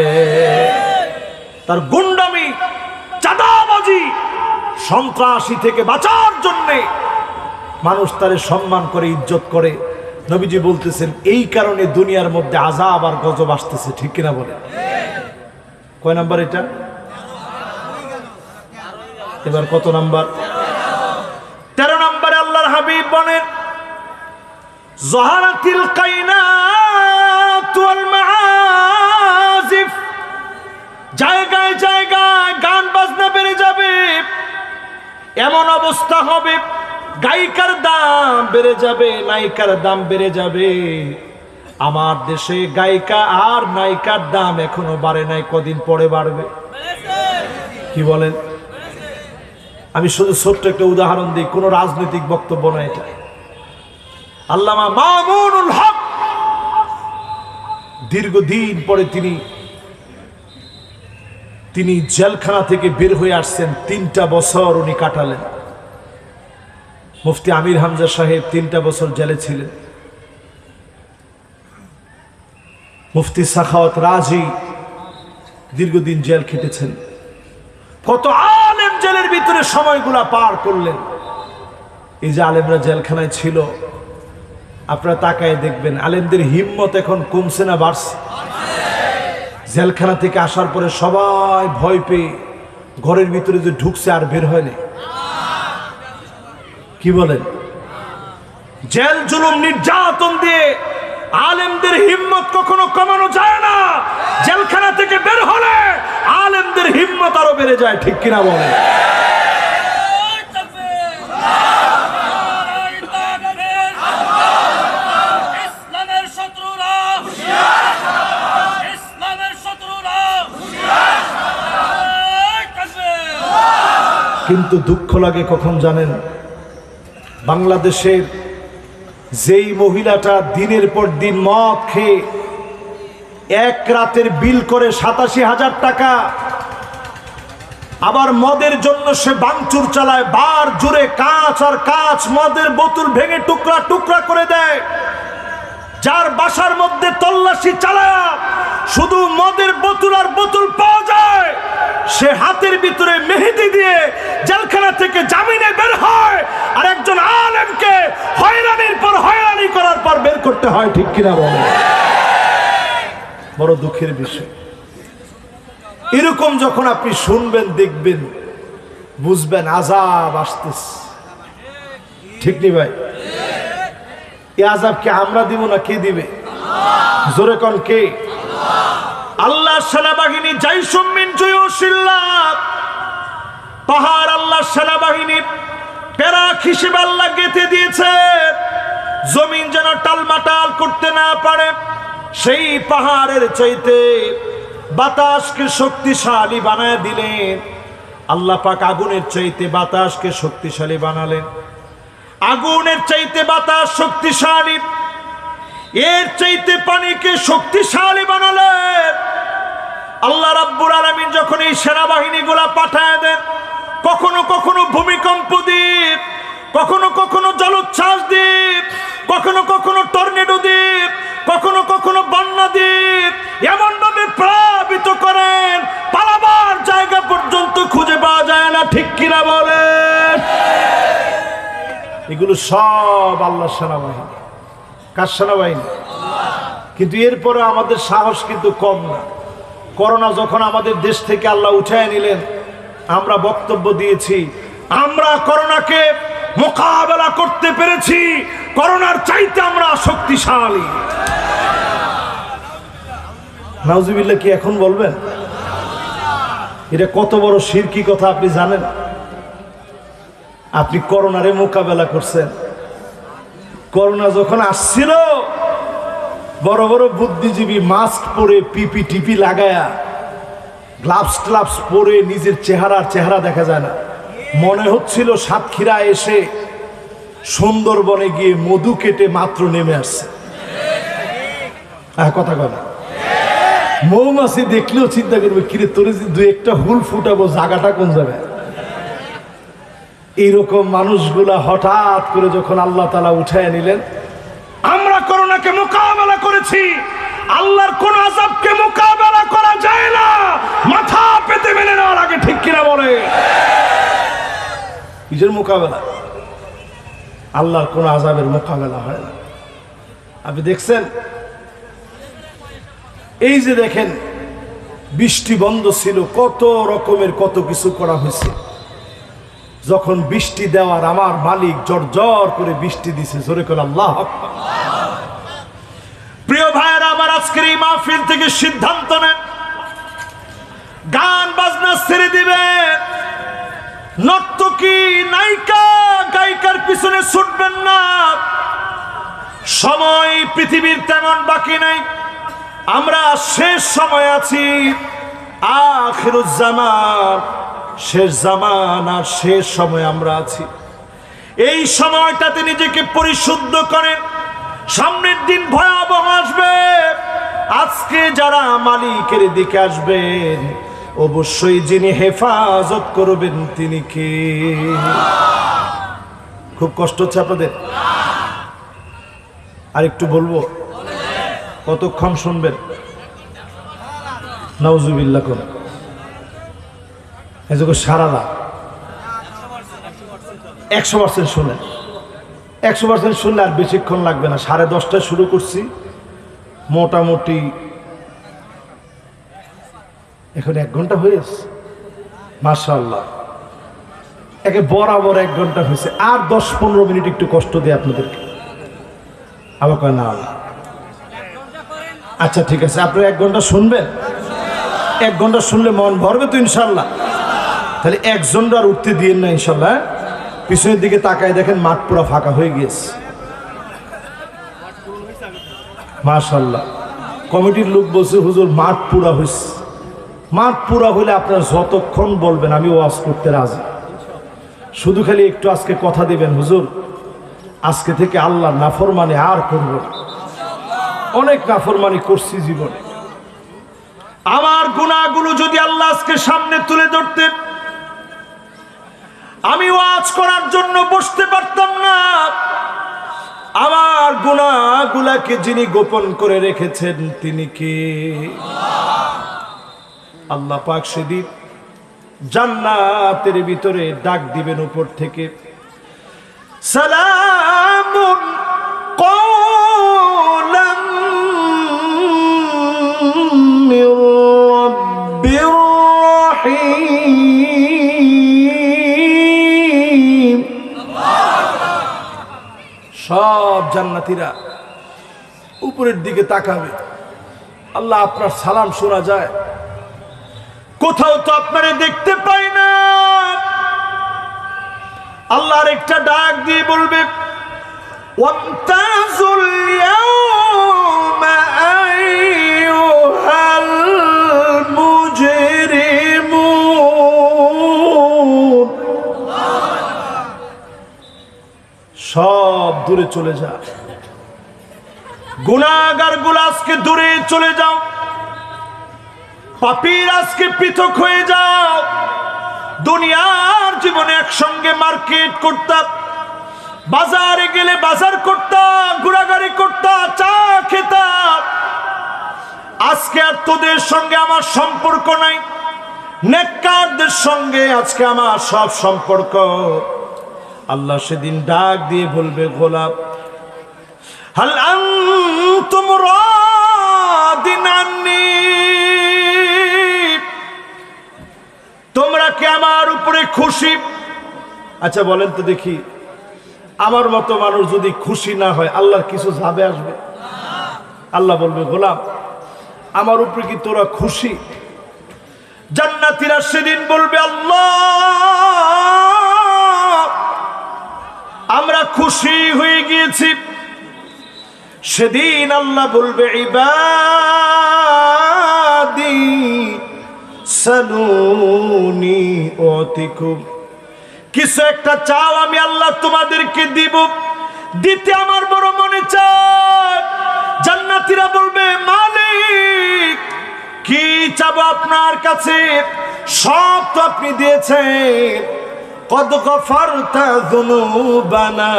তার গুন্ডামি, চাঁদাবাজি, সন্ত্রাসী থেকে বাঁচার জন্যে মানুষ তারে সম্মান করে, ইজ্জত করে। নবীজি বলতেছেন এই কারণে দুনিয়ার মধ্যে আযাব আর গজব আসতেছে, ঠিক কিনা বলে? কয় নাম্বার এটা? এবার কত নাম্বার? 13 নম্বরে আল্লাহর হাবিব বলেন যাহারাতিল কায়নাত ওয়াল মাআজিফ, জায়গায় জায়গায় গান বাজনা বেড়ে যাবে। এমন অবস্থা হবে গায়িকার দাম বেড়ে যাবে, নায়িকার দাম বেড়ে যাবে। আমার দেশে গায়িকা আর নায়িকার দাম এখনো বাড়ে নাই, কদিন পরে বাড়বে। কি বলেন? আমি শুধু ছোট্ট একটা উদাহরণ দিই, কোনো রাজনৈতিক বক্তব্য না এটা। আল্লামা মামুনুল হক দীর্ঘদিন পরে তিনি জেলখানা থেকে বের হয়ে আসছেন। 3টা বছর উনি কাটালেন। মুফতি আমির হামজা সাহেব 3টা বছর জেলে ছিলেন। মুফতি সাখাওয়াত রাজি দীর্ঘদিন জেল খেটেছেন। কত আলেম জেলের ভিতরে সময়গুলা পার করলেন। এই যে আলেমরা জেলখানায় ছিল, আপনারা তাকায় দেখবেন আলেমদের হিম্মত এখন কমছে না বাড়ছে? জেলখানা থেকে আসার পরে সবাই ভয় পেয়ে ঘরের ভিতরে যে ঢুকছে আর বের হয়নি। কি বলেন? জেল জুলুম নির্যাতন দিয়ে আলেমদের হিম্মত কখনো কমানো যায় না। জেলখানা থেকে বের হলে আলেমদের হিম্মত আরো বেড়ে যায়, ঠিক কিনা বলেন? কিন্তু দুঃখ লাগে কখন জানেন? বাংলাদেশের যেই মহিলাটা দিনের পর দিন মদ খেয়ে এক রাতের বিল করে 87,000 টাকা, আবার মদের জন্য সে ভাঙচুর চালায়, বার জুড়ে কাঁচ আর কাঁচ, মদের বোতল ভেঙে টুকরা টুকরা করে দেয়। যার বাসার মধ্যে তল্লাশি চালায় শুধু মদের বোতল আর বোতল পাওয়া যায়, সে হাতের ভিতরে মেহেদি দিয়ে জেলখানা থেকে জামিনে বের হয়, আর একজন আলেমকে হয়রানির পর হয়রানি করার পর বের করতে হয়। ঠিক কিনা বলে? বড় দুঃখের বিষয়। এরকম যখন আপনি শুনবেন, দেখবেন, বুঝবেন আযাব আসতেছে। ঠিক নি ভাই? এই আযাব কি আমরা দিব না কে দিবে? জোরে কোন কে? আল্লাহ সেনাবাহিনী জাইশুম মিন জুয়ুশিল্লাহ, পাহাড় আল্লাহ সেনাবাহিনীর প্যারাক হিসেবে আল্লাহ গেঁথে দিয়েছে, জমিন যেন টালমাটাল করতে না পারে। সেই পাহাড়ের চাইতে বাতাসকে শক্তিশালী বানায় দিলেন আল্লাহ পাক। আগুনের চাইতে বাতাসকে শক্তিশালী বানালেন। আগুনের চাইতে বাতাস শক্তিশালী, এর চাইতে পানিকে শক্তিশালী বানালেন আল্লাহ রাব্বুল আলামিন। যখন এই সেনাবাহিনীগুলা পাঠায় দেন, কখনো কখনো ভূমিকম্প দ্বীপ, কখনো কখনো জলোচ্ছ্বাস দ্বীপ, কখনো কখনো টর্নেডো দ্বীপ, কখনো কখনো বন্যা দ্বীপ, এমন ভাবে প্লাবিত করেন পালাবার জায়গা পর্যন্ত খুঁজে পাওয়া যায় না। ঠিক কিনা বলেন? এগুলো সব আল্লাহ সেনাবাহিনী। কার সেনাবাহিনী? কিন্তু এরপরে আমাদের সাহস কিন্তু কম না। করোনা যখন আমাদের দেশ থেকে আল্লাহ উঠায় নিলেন, আমরা বক্তব্য দিয়েছি, আমরা করোনাকে মোকাবেলা করতে পেরেছি, করোনার চাইতে আমরা শক্তিশালী। নাউজুবিল্লাহ কি এখন বলবেন? এটা কত বড় শিরকি কথা আপনি জানেন? আপনি করোনারে মোকাবেলা করছেন। করোনা যখন আসছিল, বড় বড় বুদ্ধিজীবী মাস্ক পরে, পিপি টিপি লাগায়া, গ্লাভস ট্লাভস পরে, নিজের চেহারা দেখা যায় না, মনে হচ্ছিল সাতক্ষীরা এসে সুন্দরবনে গিয়ে মধু কেটে মাত্র নেমে আসছে। কথা কথা মৌমাছি দেখলেও চিন্তা করবে, কিরে তোরে দু একটা হুল ফুটাবো, জায়গাটা কোন জায়গায়? এইরকম মানুষগুলা হঠাৎ করে যখন আল্লাহ তাআলা উঠায় নিলেন, আমরা করোনাকে মোকাবেলা করেছি। আল্লাহর কোন আযাবকে মোকাবেলা করা যায় না মাথা পেতে মেনে নেওয়ার আগে। ঠিক কিনা বলে? কিসের মোকাবেলা? আল্লাহর কোন আযাবের মোকাবেলা হয় না। আপনি দেখছেন, এই যে দেখেন বৃষ্টি বন্ধ ছিল, কত রকমের কত কিছু করা হয়েছে। যখন বৃষ্টি দেওয়ার আমার মালিক জোর করে বৃষ্টি দিছে, জোরে করে আল্লাহু আকবার। প্রিয় ভাইয়েরা আমার, আজকের এই মাহফিল থেকে সিদ্ধান্ত নেন, গান বাজনা ছেড়ে দিবেন, নর্তকী নায়িকা গায়িকার পিছনে ছুটবেন না। সময় পৃথিবীর তেমন বাকি নাই, আমরা শেষ সময় আছি, আখিরুজ জামান, শেষ জামানার শেষ সময় আমরা আছি। এই সময়টাতে নিজেকে পরিশুদ্ধ করেন, সামনের দিন ভয়াবহ আসবে। আজকে যারা মালিকের দিকে আসবেন, অবশ্যই যিনি হেফাজত করবেন তিনি কে? খুব কষ্ট হচ্ছে আপনাদের? আর একটু বলবো? কতক্ষণ শুনবেন? নাউজুবিল্লাহ কোন সারা রাত 100% শুনেন, 100% শুনলে আর বেশিক্ষণ লাগবে না। 10:30টায় শুরু করছি, মোটামুটি এখন 1 ঘন্টা হয়েছে। মাশাআল্লাহ, একে বরাবর 1 ঘন্টা হয়েছে। আর 10-15 মিনিট একটু কষ্ট দিয়ে আপনাদেরকে। আবার কয় না, আচ্ছা ঠিক আছে, আপনারা 1 ঘন্টা শুনবেন। 1 ঘন্টা শুনলে মন ভরবে তো ইনশাল্লাহ? তাহলে একজনরা আর উঠতে দিয়েন না ইনশাল্লাহ। পিছনের দিকে তাকায় দেখেন, মাঠ পুরা ফাঁকা হয়ে গিয়েছে। মাশাআল্লাহ, কমিটির লোক বলছে হুজুর মাঠ পুরা হয়েছে। মাঠ পুরা হইলে আপনারা যতক্ষণ বলবেন আমি ওয়াজ করতে রাজি। শুধু খালি একটু আজকে কথা দিবেন, হুজুর আজকে থেকে আল্লাহর নাফরমানি আর করব না। অনেক নাফরমানি করছি জীবনে, আমার গুনাহগুলো যদি আল্লাহ আজকে সামনে তুলে ধরতেন, আমি ওয়াজ করার জন্য বসতে পারতাম না। আমার গুনাহগুলোকে যিনি গোপন করে রেখেছেন তিনি কে? আল্লাহ পাক সেদিন জান্নাতের ভিতরে ডাক দিবেন উপর থেকে, সালামুন কওলাম মির রাব্বির রহিম। সব জান্নাতীরা উপরের দিকে তাকাবে। আল্লাহ আপনার সালাম শোনা যায়, কোথাও তো আপনারে দেখতে পাই না। আল্লাহর একটা ডাক দিয়ে বলবে, ওয়ামতাজুল ইয়াওমা আইয়ুহাল মুজরিমুন। সব দূরে চলে যা, গুনাহগারগুলো আজকে দূরে চলে যাও, পাপীর আজকে পৃথক হয়ে যাও। দুনিয়ার জীবনে একসঙ্গে মার্কেট করতাম, বাজারে গেলে বাজার করতাম, ঘোরাঘুরি করতাম, চা খেতাম। আজকে আর তোদের সঙ্গে আমার সম্পর্ক নাই, নেককারদের সঙ্গে আজকে আমার সব সম্পর্ক। আল্লাহ সেদিন ডাক দিয়ে বলবে, গোলাম হাল আনতুম রাদিন আন্নী, তোমরা কি আমার উপরে খুশি? আচ্ছা বলেন তো দেখি, আমার মতো মানুষ যদি খুশি না হয় আল্লাহর কিছু যাবে আসবে? আল্লাহ বলবে, গোলাম আমার উপরে কি তোরা খুশি? জান্নাতীরা সেদিন বলবে, আল্লাহ আমরা খুশি হয়ে গিয়েছি। সেদিন আল্লাহ বলবে, ইবাদি সালুনি ওয়াতিকুম, কিছু একটা চাও আমি আল্লাহ তোমাদেরকে দিব, দিতে আমার বড় মনে চায়। জান্নাতীরা বলবে, মালিক কি চাবো আপনার কাছে? সব তো আপনি দিয়েছেন। কদ গফারতা যুনুবানা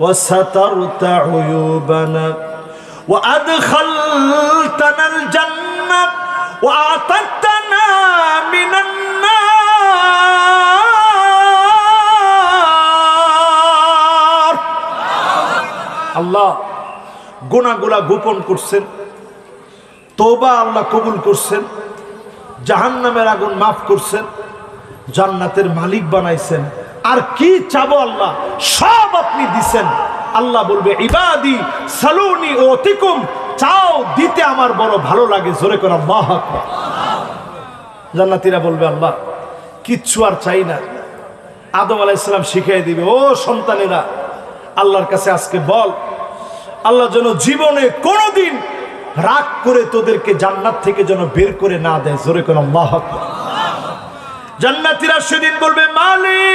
ওয়া সাতারতা উয়ুবানা ওয়া আদখালতানাল জান্নাহ ওয়া আতাতনা মিনান নার। আল্লাহ গুনাহগুলা গোপন করছেন, তওবা আল্লাহ কবুল করছেন, জাহান্নামের আগুন মাফ করছেন, জান্নাতের মালিক বানাইছেন। আর কি চাবো আল্লাহ? সব আপনি দিছেন। আল্লাহ বলবে, ইবাদি সালুনি ওয়াতিকুম, চাও দিতে আমার বড় ভালো লাগে। জোরে করে আল্লাহু আকবার। জান্নাতীরা বলবে, আল্লাহ কিচ্ছু আর চাই না। আদম আলাইহিস সালাম শিখিয়ে দিবে, ও সন্তানেরা আল্লাহর কাছে আজকে বল, আল্লাহ যেন জীবনে কোনোদিন রাগ করে তোদেরকে জান্নাত থেকে যেন বের করে না দেয়। জোরে করে আল্লাহু আকবার। জান্নাতীরা সেদিন বলবে, মালিক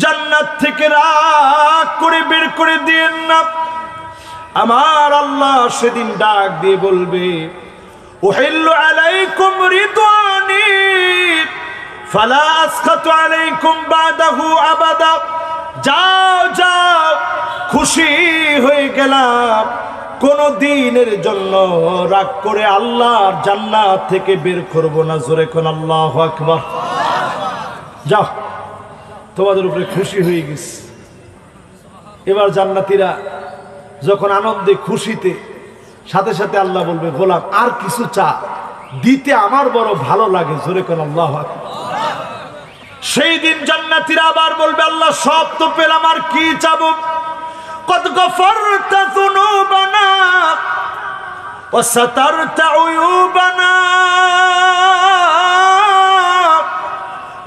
জান্নাত থেকে রাগ করে বের করে দিয়েন না। আমার আল্লাহ সেদিন ডাক দিয়ে বলবে, উহিল্লু আলাইকুম রিদওয়ানি ফালা আসখাতু আলাইকুম বাদাহু আবাদা। যাও যাও, খুশি হয়ে গেলাম, কোন দিনের জন্য রাগ করে আল্লাহর জান্নাত থেকে বের করব না। জোরে কোন আল্লাহু আকবার। যাও, তোমাদের উপরে খুশি হয়ে গেছে। এবার জান্নাতীরা যখন আনন্দে খুশিতে সাথে সাথে আল্লাহ বলবে, গোলাম আর কিছু চা, দিতে আমার বড় ভালো লাগে। জোরে কোন আল্লাহু আকবার। সেই দিন জান্নাতীরা আবার বলবে, আল্লাহ সব তো পেলাম, আর কি চাবো? কদ গফারতা যুনুবানা ওয়া সাতারতা উয়ুবানা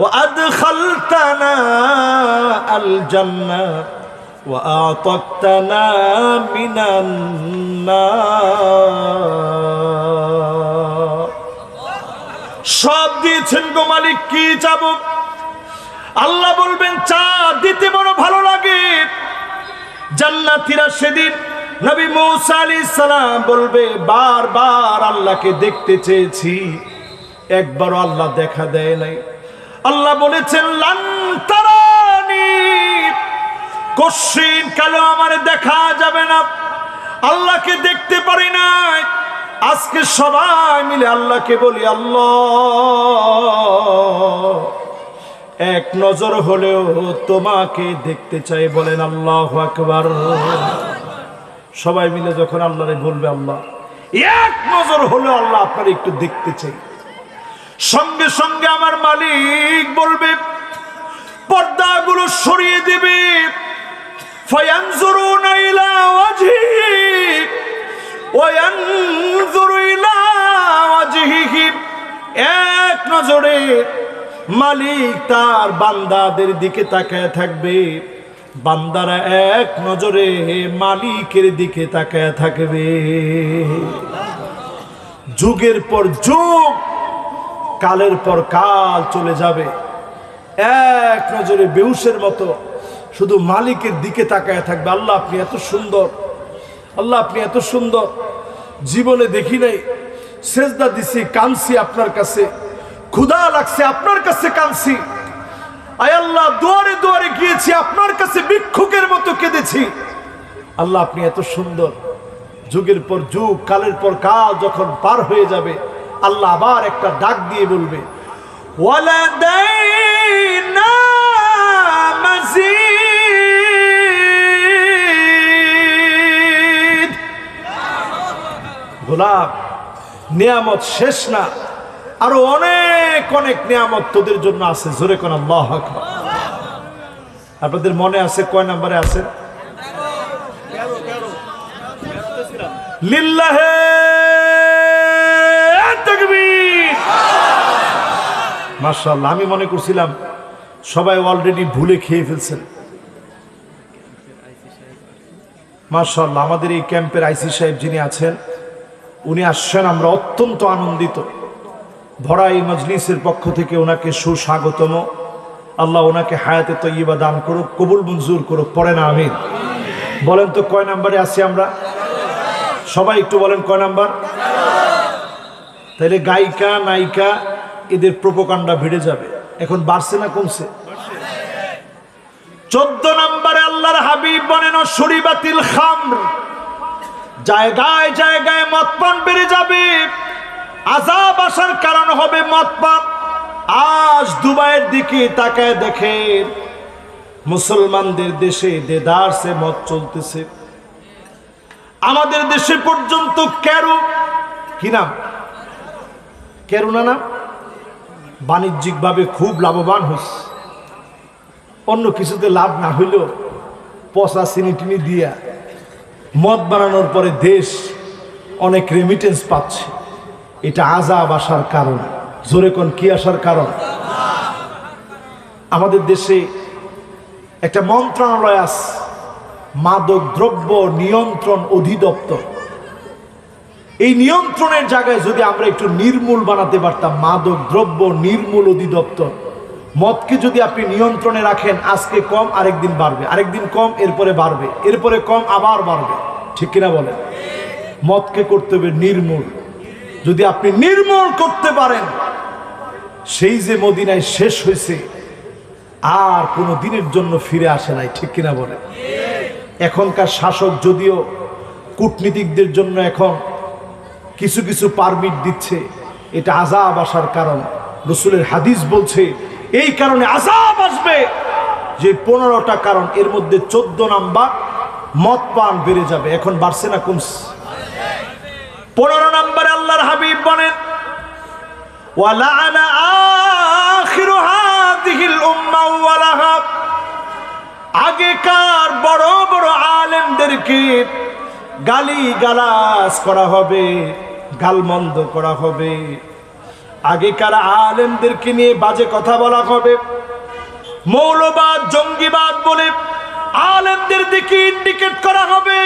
ওয়া আদখালতানা আল জান্নাহ ওয়া আতাতনা মিনান নার। সব দিয়েছেন গো মালিক, কি চাবো? আল্লাহ বলবেন, চা দিতে বড় ভালো লাগে। জান্নাতীরা সেদিন নবী মূসা আলাইহিস সালাম বলবে, বারবার আল্লাহকে দেখতে চেয়েছি, একবারও আল্লাহ দেখা দেয় নাই। আল্লাহ বলেছেন লান তারানি, কশিন কালো আমার দেখা যাবে না। আল্লাহকে দেখতে পারি নাই। আজকে সবাই মিলে আল্লাহকে বলি আল্লাহ এক নজর হলেও তোমাকে দেখতে চাই, বলেন আল্লাহু আকবার। সবাই মিলে যখন আল্লাহরে বলবে আল্লাহ এক নজর হলেও আল্লাহ আপনার একটু দেখতে চাই, সঙ্গে সঙ্গে আমার মালিক বলবে পর্দাগুলো সরিয়ে দিবে। ফায়ানজুরুনা ইলা ওয়াজহিহি ওয়া ইয়ানজুরু ইলা ওয়াজহিহি, এক নজরে মালিক তার বান্দাদের দিকে তাকায় থাকবে, বান্দারা এক নজরে মালিকের দিকে তাকায় থাকবে। যুগের পর যুগ, কালের পর কাল চলে যাবে, এক নজরে বেহুশের মতো শুধু মালিকের দিকে তাকায় থাকবে। আল্লাহ আপনি এত সুন্দর, আল্লাহ আপনি এত সুন্দর, জীবনে দেখি নাই। সেজদা দিছি, কাঁদছি আপনার কাছে, ক্ষুধা লাগছে আপনার কাছে কাঁদছি। আয় আল্লাহ দুয়ারে দুয়ারে গিয়েছি, আপনার কাছে ভিক্ষুকের মতো কেঁদেছি। আল্লাহ আপনি এত সুন্দর। যুগের পর যুগ, কালের পর কাল যখন পার হয়ে যাবে, আল্লাহ আবার একটা ডাক দিয়ে বলবে ওয়ালাদাইনা মাজিদ। গোলাপ নিয়ামত শেষ না, আরো অনেক অনেক নিয়ামত তোদের জন্য আছে। জোরে কোন আল্লাহু আকবার। আপনাদের মনে আছে কয় নম্বরে আছে? লিল্লাহে তাকবীর। মাশাআল্লাহ। আমি মনে করছিলাম সবাই অলরেডি ভুলে খেয়ে ফেলছেন। মাশাআল্লাহ। আমাদের এই ক্যাম্পের আইসি সাহেব যিনি আছেন, উনি আসছেন, আমরা অত্যন্ত আনন্দিত। ভরা এই মজলিসের পক্ষ থেকে ওনাকে সুস্বাগতম। আল্লাহ ওনাকে হায়াতে তয়্যিবা দান করুক, কবুল মঞ্জুর করুক। পড়ে না আমিন। বলেন তো কয় নাম্বারে আছি আমরা? সবাই একটু বলেন কয় নাম্বার? তাইলে গায়িকা নায়িকা এদের প্রোপাগান্ডা ভিড়ে যাবে। এখন বাড়ছে না কমছে? 14 নম্বরে আল্লাহর হাবিব বলেন শুরিবাতিল খামর, জায়গায় জায়গায় মদ পান বেড়ে যাবে, আযাব আসার কারণ হবে মদ পান। আজ দুবাইয়ের দিকে তাকায় দেখেন, মুসলমানদের দেশে দেদারসে মদ চলতেছে। আমাদের দেশে পর্যন্ত ক্যারু, কি নাম? ক্যারুনা নাম, বাণিজ্যিকভাবে খুব লাভবান হচ্ছে। অন্য কিছুতে লাভ না হইলেও পচা চিনি টিনি দিয়া মদ বানানোর পরে দেশ অনেক রেমিটেন্স পাচ্ছে। এটা আযাব আসার কারণ। জোরে কোন কি আসার কারণ? আমাদের দেশে একটা মন্ত্রণালয় আছে, মাদক দ্রব্য নিয়ন্ত্রণ অধিদপ্তর। এই নিয়ন্ত্রণের জায়গায় যদি আমরা একটু নির্মূল বানাতে পারতাম, মাদক দ্রব্য নির্মূল অধিদপ্তর, মদকে যদি আপনি নিয়ন্ত্রণে রাখেন, আজকে কম আরেকদিন বাড়বে, আরেকদিন কম এরপরে বাড়বে, এরপরে কম আবার বাড়বে। ঠিক কিনা বলেন? মদকে করতে হবে নির্মূল। যদি আপনি নির্মূল করতে পারেন, সেই যে মদিনায় শেষ হয়েছে আর কোনো দিনের জন্য ফিরে আসে নাই। ঠিক কিনা বলেন? এখনকার শাসক যদিও কূটনীতিকদের জন্য এখন কিছু কিছু পারমিট দিচ্ছে, এটা আযাব আসার কারণ। রাসূলের হাদিস বলছে এই কারণে আযাব আসবে, যে 15টা কারণ, এর মধ্যে 14 নাম্বার মদ পান বেড়ে যাবে। এখন বাড়ছে না কমছে? 15 নম্বরে আল্লাহর হাবিব বলেন ওয়ালাআনা আখিরু হাযিহিল উম্মাহ ওয়ালাহা, আগেকার বড় বড় আলেমদেরকে গালি গালাজ করা হবে, গালমন্দ করা হবে, আগেকার আলেমদেরকে নিয়ে বাজে কথা বলা হবে, মৌলবাদ জঙ্গিবাদ বলে আলেমদের দিকে ইন্ডিকেট করা হবে।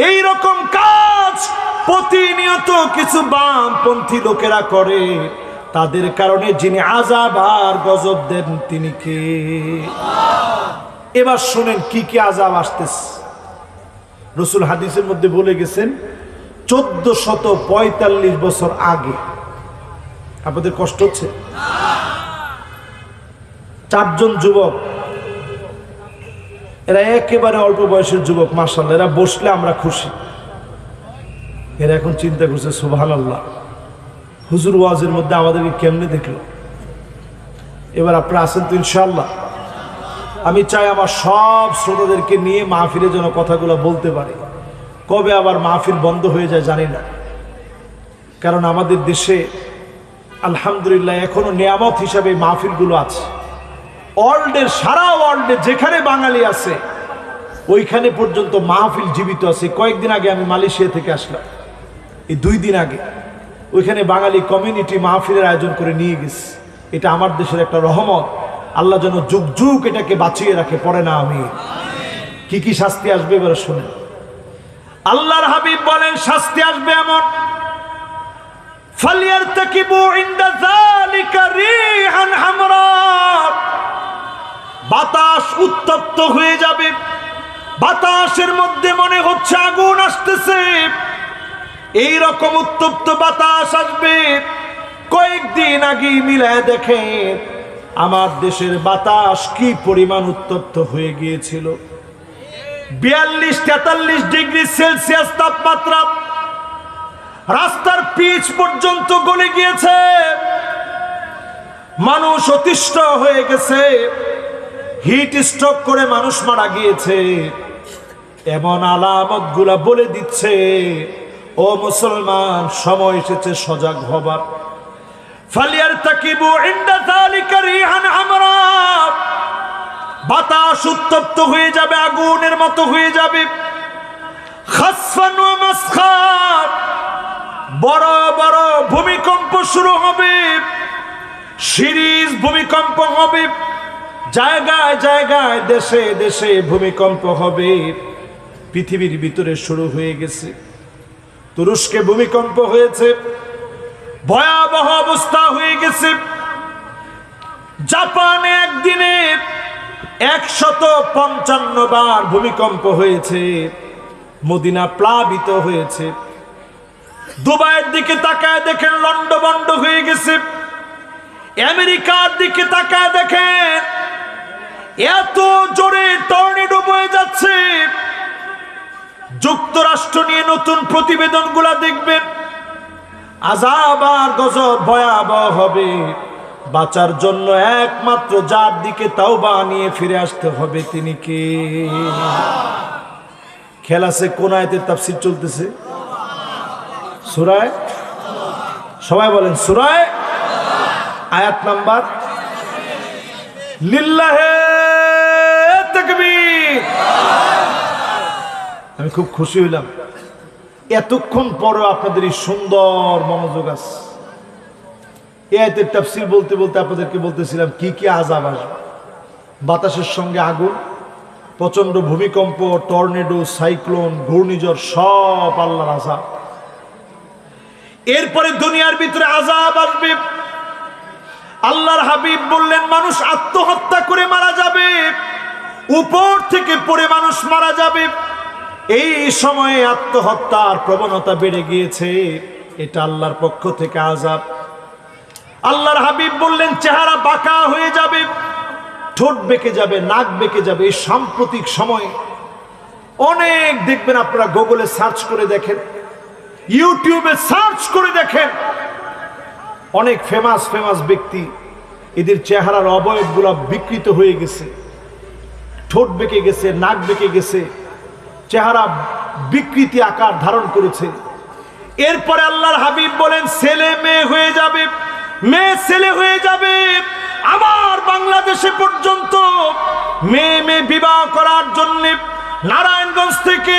এই রকম কাজ প্রতিনিয়ত কিছু বামপন্থী লোকেরা করে। তাদের কারণে যিনি আযাব আর গজব দেন তিনি কে? এবার শুনেন কি কি আযাব আসতেছে। রাসূল হাদিসের মধ্যে বলে গেছেন 1445 বছর আগে আপনাদের কষ্ট হচ্ছে? 4 জন যুবক, এরা একেবারে অল্প বয়সের যুবক, মাশাআল্লাহ, এরা বসলে আমরা খুশি। এরা এখন চিন্তা করছে সুবহানাল্লাহ, হুজুর ওয়াজের মধ্যে আমাদেরকে কেমনে দেখলো। এবার আপনারা আছেন তো ইনশাআল্লাহ? আমি চাই আমার সব শ্রোতাদেরকে নিয়ে মাহফিলে যেন কথাগুলো বলতে পারি। কবে আবার মাহফিল বন্ধ হয়ে যায় জানি না, কারণ আমাদের দেশে আলহামদুলিল্লাহ এখনো নিয়ামত হিসাবে মাহফিলগুলো আছে। ওয়ার্ল্ডের, সারা ওয়ার্ল্ডে যেখানে বাঙালি আছে ওইখানে পর্যন্ত মাহফিল জীবিত আছে। কয়েকদিন আগে আমি মালয়েশিয়া থেকে আসলাম, এই 2 দিন আগে ওইখানে বাঙালি কমিউনিটি মাহফিলের আয়োজন করে নিয়ে গেছে। এটা আমার দেশের একটা রহমত। আল্লাহ যেন যুগ যুগ এটাকে বাঁচিয়ে রাখে, পড়ে না আমি। কি কি শাস্তি আসবে এবার শুনেন। আল্লাহর হাবিব বলেন শাস্তি আসবে এমন, ফালিয়ারতাকিবু ইনদা যালিকা রিহান হামরা, বাতাস উত্তপ্ত হয়ে যাবে, বাতাসের মধ্যে মনে হচ্ছে আগুন আসতেছে। এই রকম উত্তপ্ত বাতাস আসবে। কয়েকদিন আগে মিলায় দেখেন আমার দেশের বাতাস কি পরিমাণ উত্তপ্ত হয়ে গিয়েছিল। 42-43 ডিগ্রি সেলসিয়াস তাপমাত্রা, রাস্তার পিচ পর্যন্ত গলে গিয়েছে, মানুষ অতিষ্ঠ হয়ে গেছে, হিট স্ট্রোক করে মানুষ মারা গিয়েছে। এমন আলামত গুলা বলে দিচ্ছে ও মুসলমান, সময় এসেছে সজাগ হবার। ফালিয়ারতাকিবু ইনদা যালিকা রিহান হামরা, বাতাস উত্তপ্ত হয়ে যাবে, আগুনের মতো হয়ে যাবে। খাসফান ওয়া মাসখার, বড় বড় ভূমিকম্প শুরু হবে, সিরিজ ভূমিকম্প হবে, জায়গায় জায়গায় দেশে দেশে ভূমিকম্প হবে। পৃথিবীর ভিতরে শুরু হয়ে গেছে। তুরস্কে ভূমিকম্প হয়েছে, ভয়াবহ অবস্থা হয়ে গেছে। জাপানে একদিনে 155 বার ভূমিকম্প হয়েছে, মদিনা প্লাবিত হয়েছে। দুবাইয়ের দিকে তাকায় দেখেন লন্ডভন্ড হয়ে গেছে। আমেরিকার দিকে তাকায় দেখেন এত জোরে টর্নেডো বয়ে যাচ্ছে। যুক্তরাষ্ট্র নিয়ে নতুন প্রতিবেদনগুলো দেখবেন, আযাব আর গজব ভয়াবহ হবে। বাঁচার জন্য একমাত্র যার দিকে তাওবা নিয়ে ফিরে আসতে হবে তিনি কে? খেয়াল আছে কোন আয়াতের তাফসীর চলতেছে? সূরা, সবাই বলেন সূরা, আয়াত নাম্বার, লিল্লাহে তাকবীর। আমি খুব খুশি হইলাম এতক্ষণ পরে আপনাদের এই সুন্দর মনোযোগ আছে। এই আয়াতের তাফসীর বলতে বলতে আপনাদেরকে বলতেছিলাম কি কি আযাব আসবে। বাতাসের সঙ্গে আগুন, প্রচন্ড ভূমিকম্প, টর্নেডো, সাইক্লোন, ঘূর্ণিঝড়, সব আল্লাহর আযাব। এরপরে দুনিয়ার ভিতরে আযাব আসবে। আল্লাহর হাবিব বললেন মানুষ আত্মহত্যা করে মারা যাবে, উপর থেকে পড়ে মানুষ মারা যাবে। এই সময়ে আত্মহত্যার প্রবণতা বেড়ে গিয়েছে, এটা আল্লাহর পক্ষ থেকে আযাব। আল্লাহর হাবিব বললেন চেহারা বাঁকা হয়ে যাবে, ঠোঁট বেঁকে যাবে, নাক বেঁকে যাবে। এই সাম্প্রতিক সময়ে অনেক দেখবেন, আপনারা গুগলে সার্চ করে দেখেন, ইউটিউবে সার্চ করে দেখেন, অনেক ফেমাস ফেমাস ব্যক্তি এদের চেহারার অবয়বগুলো বিকৃত হয়ে গেছে, ঠোঁট বেঁকে গেছে, নাক বেঁকে গেছে, চেহারা বিকৃতি আকার ধারণ করেছে। এরপরে আল্লাহর হাবিব বলেন ছেলে মেয়ে হয়ে যাবে, মেয়ে ছেলে হয়ে যাবে। আমার বাংলাদেশে পর্যন্ত মেয়ে মেয়ে বিবাহ করার জন্য নারায়ণগঞ্জ থেকে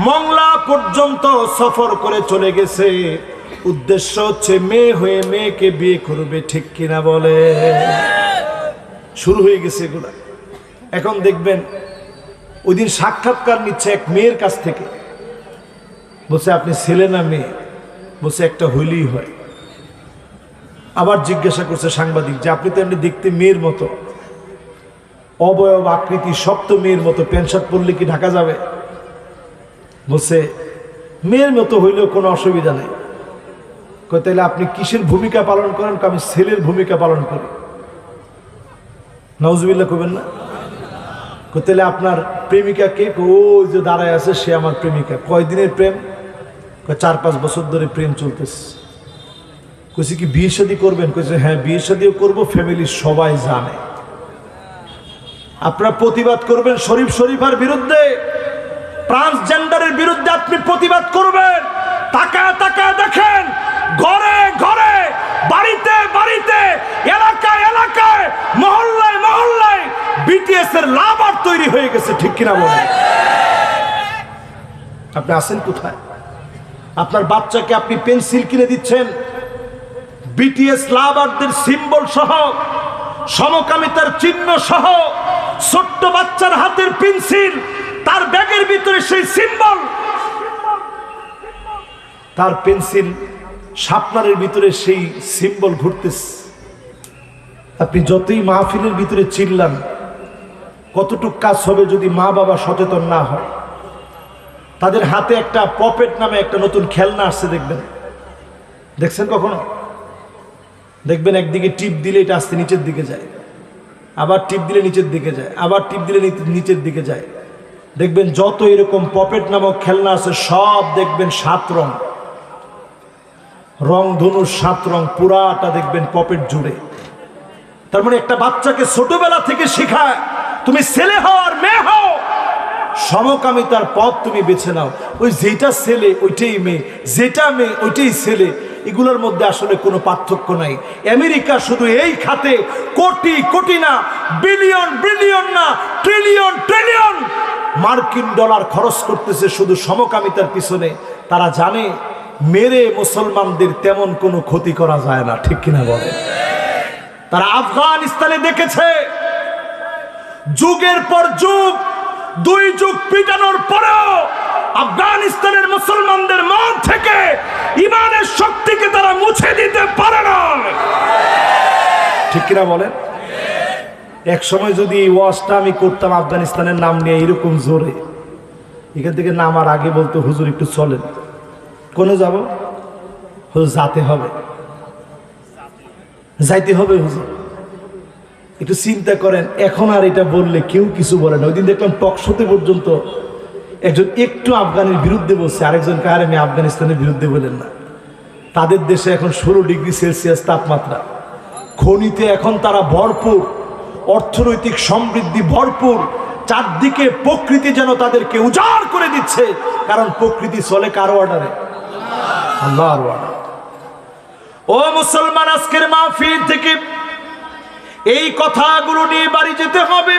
মংলা পর্যন্ত সফর করে চলে গেছে। উদ্দেশ্য হচ্ছে মেয়ে হয়ে মেয়েকে বিয়ে করবে, ঠিক কিনা বলে? শুরু হয়ে গেছে এগুলা। এখন দেখবেন ওই দিন সাক্ষাৎকার নিচ্ছে এক মেয়ের কাছ থেকে, বলছে আপনি ছেলে না মেয়ে? বলছে একটা হইলেই হয়। আবার জিজ্ঞাসা করছে সাংবাদিক যে আপনি তো এমনি দেখতে মেয়ের মতো, অবয়ব আকৃতি সব তো মেয়ের মতো, প্যান্ট শার্ট পরলে কি ঢাকা যাবে? বলছে মেয়ের মতো হইলেও কোনো অসুবিধা নেই। কই তাইলে আপনি কিসের ভূমিকা পালন করেন? আমি ছেলের ভূমিকা পালন করি। নাউজুবিল্লাহ কইবেন না? কই তাইলে আপনার প্রেমিকা কে? ওই যে দাঁড়ায় আছে সে আমার প্রেমিকা। কয়দিনের প্রেম? 4-5 বছর ধরে প্রেম চলতেছে। কইছি কি বিয়ে শাদী করবেন? কইছে হ্যাঁ বিয়ে শাদীও করবো, ফ্যামিলির সবাই জানে। আপনারা প্রতিবাদ করবেন শরীফার বিরুদ্ধে, ট্রান্সজেন্ডারের বিরুদ্ধে আপনি প্রতিবাদ করবেন। তাকায় তাকায় দেখেন, ঘরে ঘরে, বাড়িতে বাড়িতে, এলাকায় এলাকায়, মহল্লায় মহল্লায় বিটিএস এর লাভার তৈরি হয়ে গেছে। ঠিক কিনা বলেন? আপনি আছেন কোথায়? আপনার বাচ্চাকে আপনি পেন্সিল কিনে দিচ্ছেন বিটিএস লাভারদের সিম্বল সহ, সমকামিতার চিহ্ন সহ। ছোট্ট বাচ্চার হাতের পেন্সিল, তার ব্যাগের ভিতরে সেই সিম্বল, তার পেন্সিল শার্পনারের ভিতরে সেই সিম্বল ঘুরতেছে। আপনি যতই মাহফিলের ভিতরে চিল্লান, কতটুক কাজ হবে যদি মা বাবা সচেতন না হয়? তাদের হাতে একটা পপেট নামে একটা নতুন খেলনা আসছে, দেখবেন, দেখছেন কখনো? দেখবেন একদিকে টিপ দিলে এটা আস্তে নিচের দিকে যায়, আবার টিপ দিলে নিচের দিকে যায়, আবার টিপ দিলে নিচের দিকে যায়। দেখবেন যত এরকম পপেট নামক খেলনা আছে সব দেখবেন 7 রং, রং ধনুর 7 রং, পুরাটা দেখবেন পপেট জুড়ে। তার মানে একটা বাচ্চাকে ছোটবেলা থেকে শেখায় তুমি ছেলে হও আর মেয়ে হও, সমকামিতার পথ তুমি বেছে নাও। ওই যেটা ছেলে ওইটাই মেয়ে, যেটা মেয়ে ওইটাই ছেলে, এগুলোর মধ্যে আসলে কোনো পার্থক্য নাই। আমেরিকা শুধু এই খাতে কোটি কোটি না, বিলিয়ন বিলিয়ন না, ট্রিলিয়ন ট্রিলিয়ন মার্কিন ডলার খরচ করতেছে শুধু সমকামিতার পিছনে। তারা জানে মেরে মুসলমানদের তেমন কোনো ক্ষতি করা যায় না। ঠিক কিনা বলে? তারা আফগানিস্তানে দেখেছে যুগের পর যুগ, 2 যুগ পিটানোর পরেও আফগানিস্তানের মুসলমানদের মন থেকে ইমানের শক্তিকে তারা মুছে দিতে পারে না। ঠিক কিনা বলেন? এক সময় যদি এই ওয়াজটা আমি করতাম আফগানিস্তানের নাম নিয়ে এরকম জোরে, এখান থেকে নামার আগে বলতো হুজুর একটু চলেন। কোনে যাব? হুজুর যাতে হবে, যাইতে হবে হুজুর। একটু চিন্তা করেন, এখন আর এটা বললে কেউ কিছু বলে না। ওই দিন দেখলাম টক শোতে পর্যন্ত একজন একটু আফগানের বিরুদ্ধে বলছে, আরেকজন কার আমি আফগানিস্তানের বিরুদ্ধে বলেন না। তাদের দেশে এখন 16 ডিগ্রি সেলসিয়াস তাপমাত্রা, খনিতে এখন তারা ভরপুর, অর্থনৈতিক সমৃদ্ধি ভরপুর, চারদিকে প্রকৃতি যেন তাদেরকে উজাড় করে দিচ্ছে। কারণ প্রকৃতি চলে কার অর্ডারে? আল্লাহর অর্ডারে। ও মুসলমান, আজকের মাহফিল থেকে এই কথাগুলো নিয়ে বাড়ি যেতে হবে।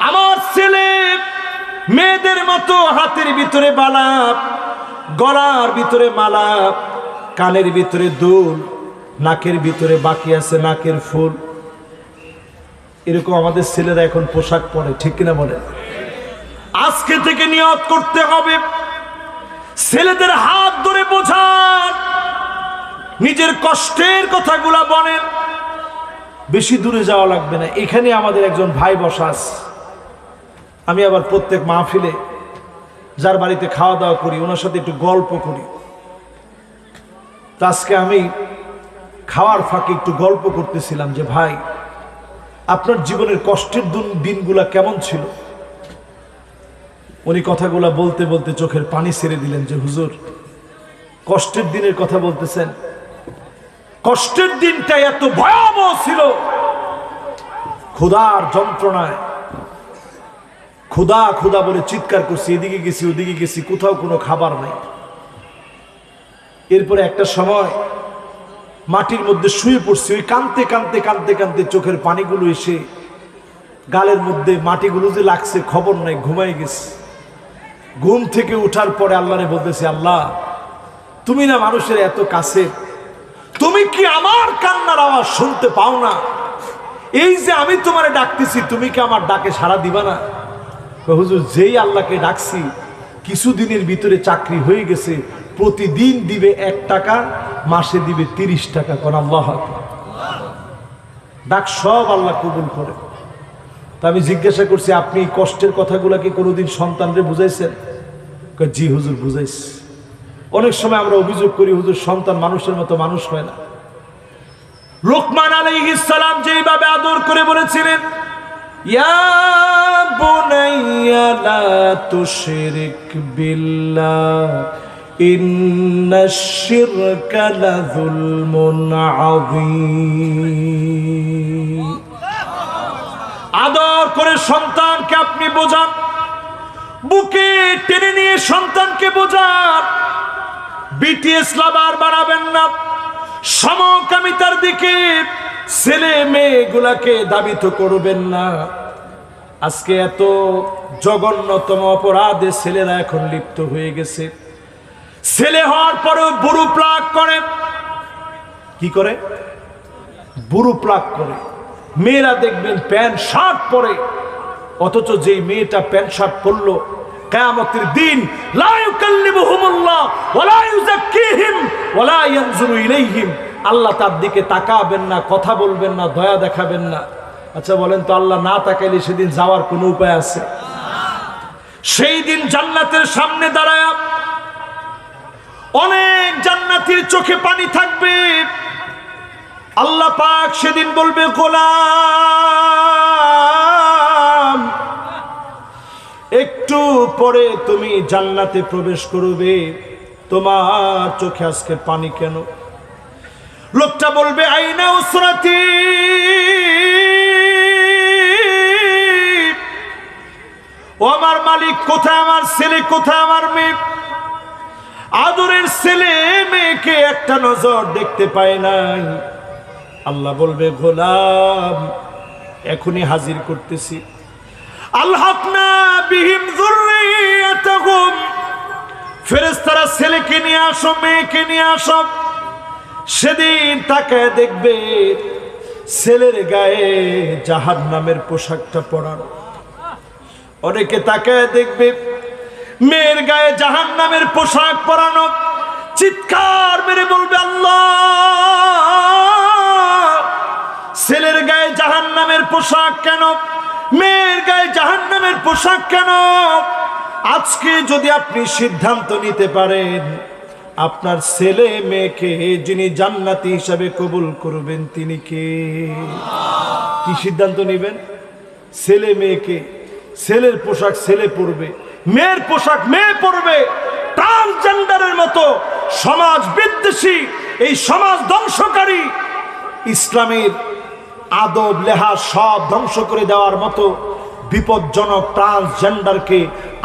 আমার ছেলে মেয়েদের মতো হাতের ভিতরে বালা, গলার ভিতরে মালা, কানের ভিতরে দুল, নাকের ভিতরে বাকি আছে নাকের ফুল, এরকম আমাদের ছেলেরা এখন পোশাক পরে। ঠিক কিনা বলে? আজকে থেকে নিয়ত করতে হবে ছেলেদের হাত ধরে বোঝান, নিজের কষ্টের কথাগুলা বলেন। বেশি দূরে যাওয়া লাগবে না, এখানে আমাদের একজন ভাই বসা আছে। আমি আবার প্রত্যেক মাহফিলে যার বাড়িতে খাওয়া দাওয়া করি ওনার সাথে একটু গল্প করি। তো আজকে আমি খাওয়ার ফাঁকে একটু গল্প করতেছিলাম যে ভাই, আপনার জীবনের কষ্টের দিনগুলা কেমন ছিল? উনি কথাগুলা বলতে বলতে চোখের পানি ছেড়ে দিলেন যে হুজুর, কষ্টের দিনের কথা বলতেছেন? কষ্টের দিনটা এত ভয়াবহ ছিল, ক্ষুধার যন্ত্রণায় ক্ষুধা ক্ষুধা বলে চিৎকার করছি, এদিকে গেছি ওদিকে গেছি, কোথাও কোনো খাবার নাই। এরপরে একটা সময় মাটির মধ্যে শুয়ে পড়ছি, ওই কাঁদতে কাঁদতে কাঁদতে কাঁদতে চোখের পানিগুলো এসে গালের মধ্যে মাটিগুলো যে লাগছে খবর নাই, ঘুমাই গেছি। ঘুম থেকে উঠার পরে আল্লাহরে বলতেছি, আল্লাহ তুমি না মানুষের এত কাছে, তুমি কি আমার কান্নার আওয়াজ শুনতে পাও না? এই যে আমি তোমারে ডাকতেছি, তুমি কি আমার ডাকে সাড়া দিবা না? হুজুর, যেই আল্লাহকে ডাকছি কিছুদিনের ভিতরে চাকরি হয়ে গেছে, প্রতিদিন দিবে 1 টাকা, মাসে দিবে 30 টাকা। কোন আল্লাহ আকবার। ডাক সব আল্লাহ কবুল করে। তা আমি জিজ্ঞাসা করছি, আপনি কষ্টের কথাগুলা কি কোনোদিন সন্তানরে বুঝাইছেন? জি হুজুর বুঝাইছি। অনেক সময় আমরা অভিযোগ করি হুজুর সন্তান মানুষের মতো মানুষ হয় না। লোকমান আলাইহিস সালাম যেইভাবে আদর করে বলেছিলেন, ইয়া বুনাইয়া লা তুশরিক বিল্লাহ ইন্নাশ শিরকা লাযুলমুন আযীম। আদর করে সন্তানকে আপনি বোঝান, বুকে টেনে নিয়ে সন্তানকে বোঝান। বিটিএস লাভার বানাবেন না, সমকামিতার দিকে ছেলে মেয়েগুলাকে দাবিত করবেন না। আজকে এত জঘন্যতম অপরাধে ছেলেরা এখন লিপ্ত হয়ে গেছে। ছেলে হওয়ার পরেও বুড়ো প্লাগ করে। কি করে? বুড়ো প্লাগ করে। মেয়েরা দেখবেন প্যান্ট শার্ট পরে, অথচ যেই মেয়েটা প্যান্ট শার্ট পরলো কিয়ামতের দিন লা ইউকাল্লিমুহুমুল্লাহ ওয়া লা ইউযাক্কিহিম ওয়া লা ইয়ানজুরু ইলাইহিম, আল্লাহ তার দিকে তাকাবেন না, কথা বলবেন না, দয়া দেখাবেন না। আচ্ছা বলেন তো, আল্লাহ না তাকাইলে সেদিন যাওয়ার কোনো উপায় আছে? সেই দিন জান্নাতের সামনে দাঁড়ায় অনেক জান্নাতীর চোখে পানি থাকবে। আল্লাহ পাক সেদিন বলবে, গোলাম একটু পরে তুমি জান্নাতে প্রবেশ করবে, তোমার চোখে আজকে পানি কেন? লোকটা বলবে, আইনা উসরাতি, ও আমার মালিক কোথায়, আমার ছেলে কোথায়, আমার মেয়ে? আদরের ছেলে মেয়েকে একটা নজর দেখতে পায় নাই। আল্লাহ বলবে, গোলাম এখনই হাজির করতেছি। আলহাকনা বিহিম যুররিয়াতাহুম, ফেরেশতারা ছেলেকে নিয়ে আসো, মেয়েকে নিয়ে আসো। সেদিন তাকায় দেখবে ছেলের গায়ে জাহান্নামের পোশাকটা পরানো। অনেকে তাকায় দেখবে মেয়ের গায়ে জাহান্নামের পোশাক পরানো। চিৎকার মেরে বলবে, আল্লাহ ছেলের গায়ে জাহান্নামের পোশাক কেন, মেয়ের গায়ে জাহান্নামের পোশাক কেন? আজকে যদি আপনি সিদ্ধান্ত নিতে পারেন আপনার ছেলে মেয়েকে যিনি জান্নাতি হিসাবে কবুল করবেন তিনি কে? কি সিদ্ধান্ত নেবেন? ছেলে মেয়েকে, ছেলের পোশাক ছেলে পরবে, মেয়ের পোশাক মেয়ে পরবে। ট্রান্সজেন্ডারের মতো সমাজ বিদ্বেষী, এই সমাজ ধ্বংসকারী, ইসলামের আদব লেহাজ সব ধ্বংস করে দেওয়ার মতো বিপজ্জনক ট্রান্সজেন্ডারকে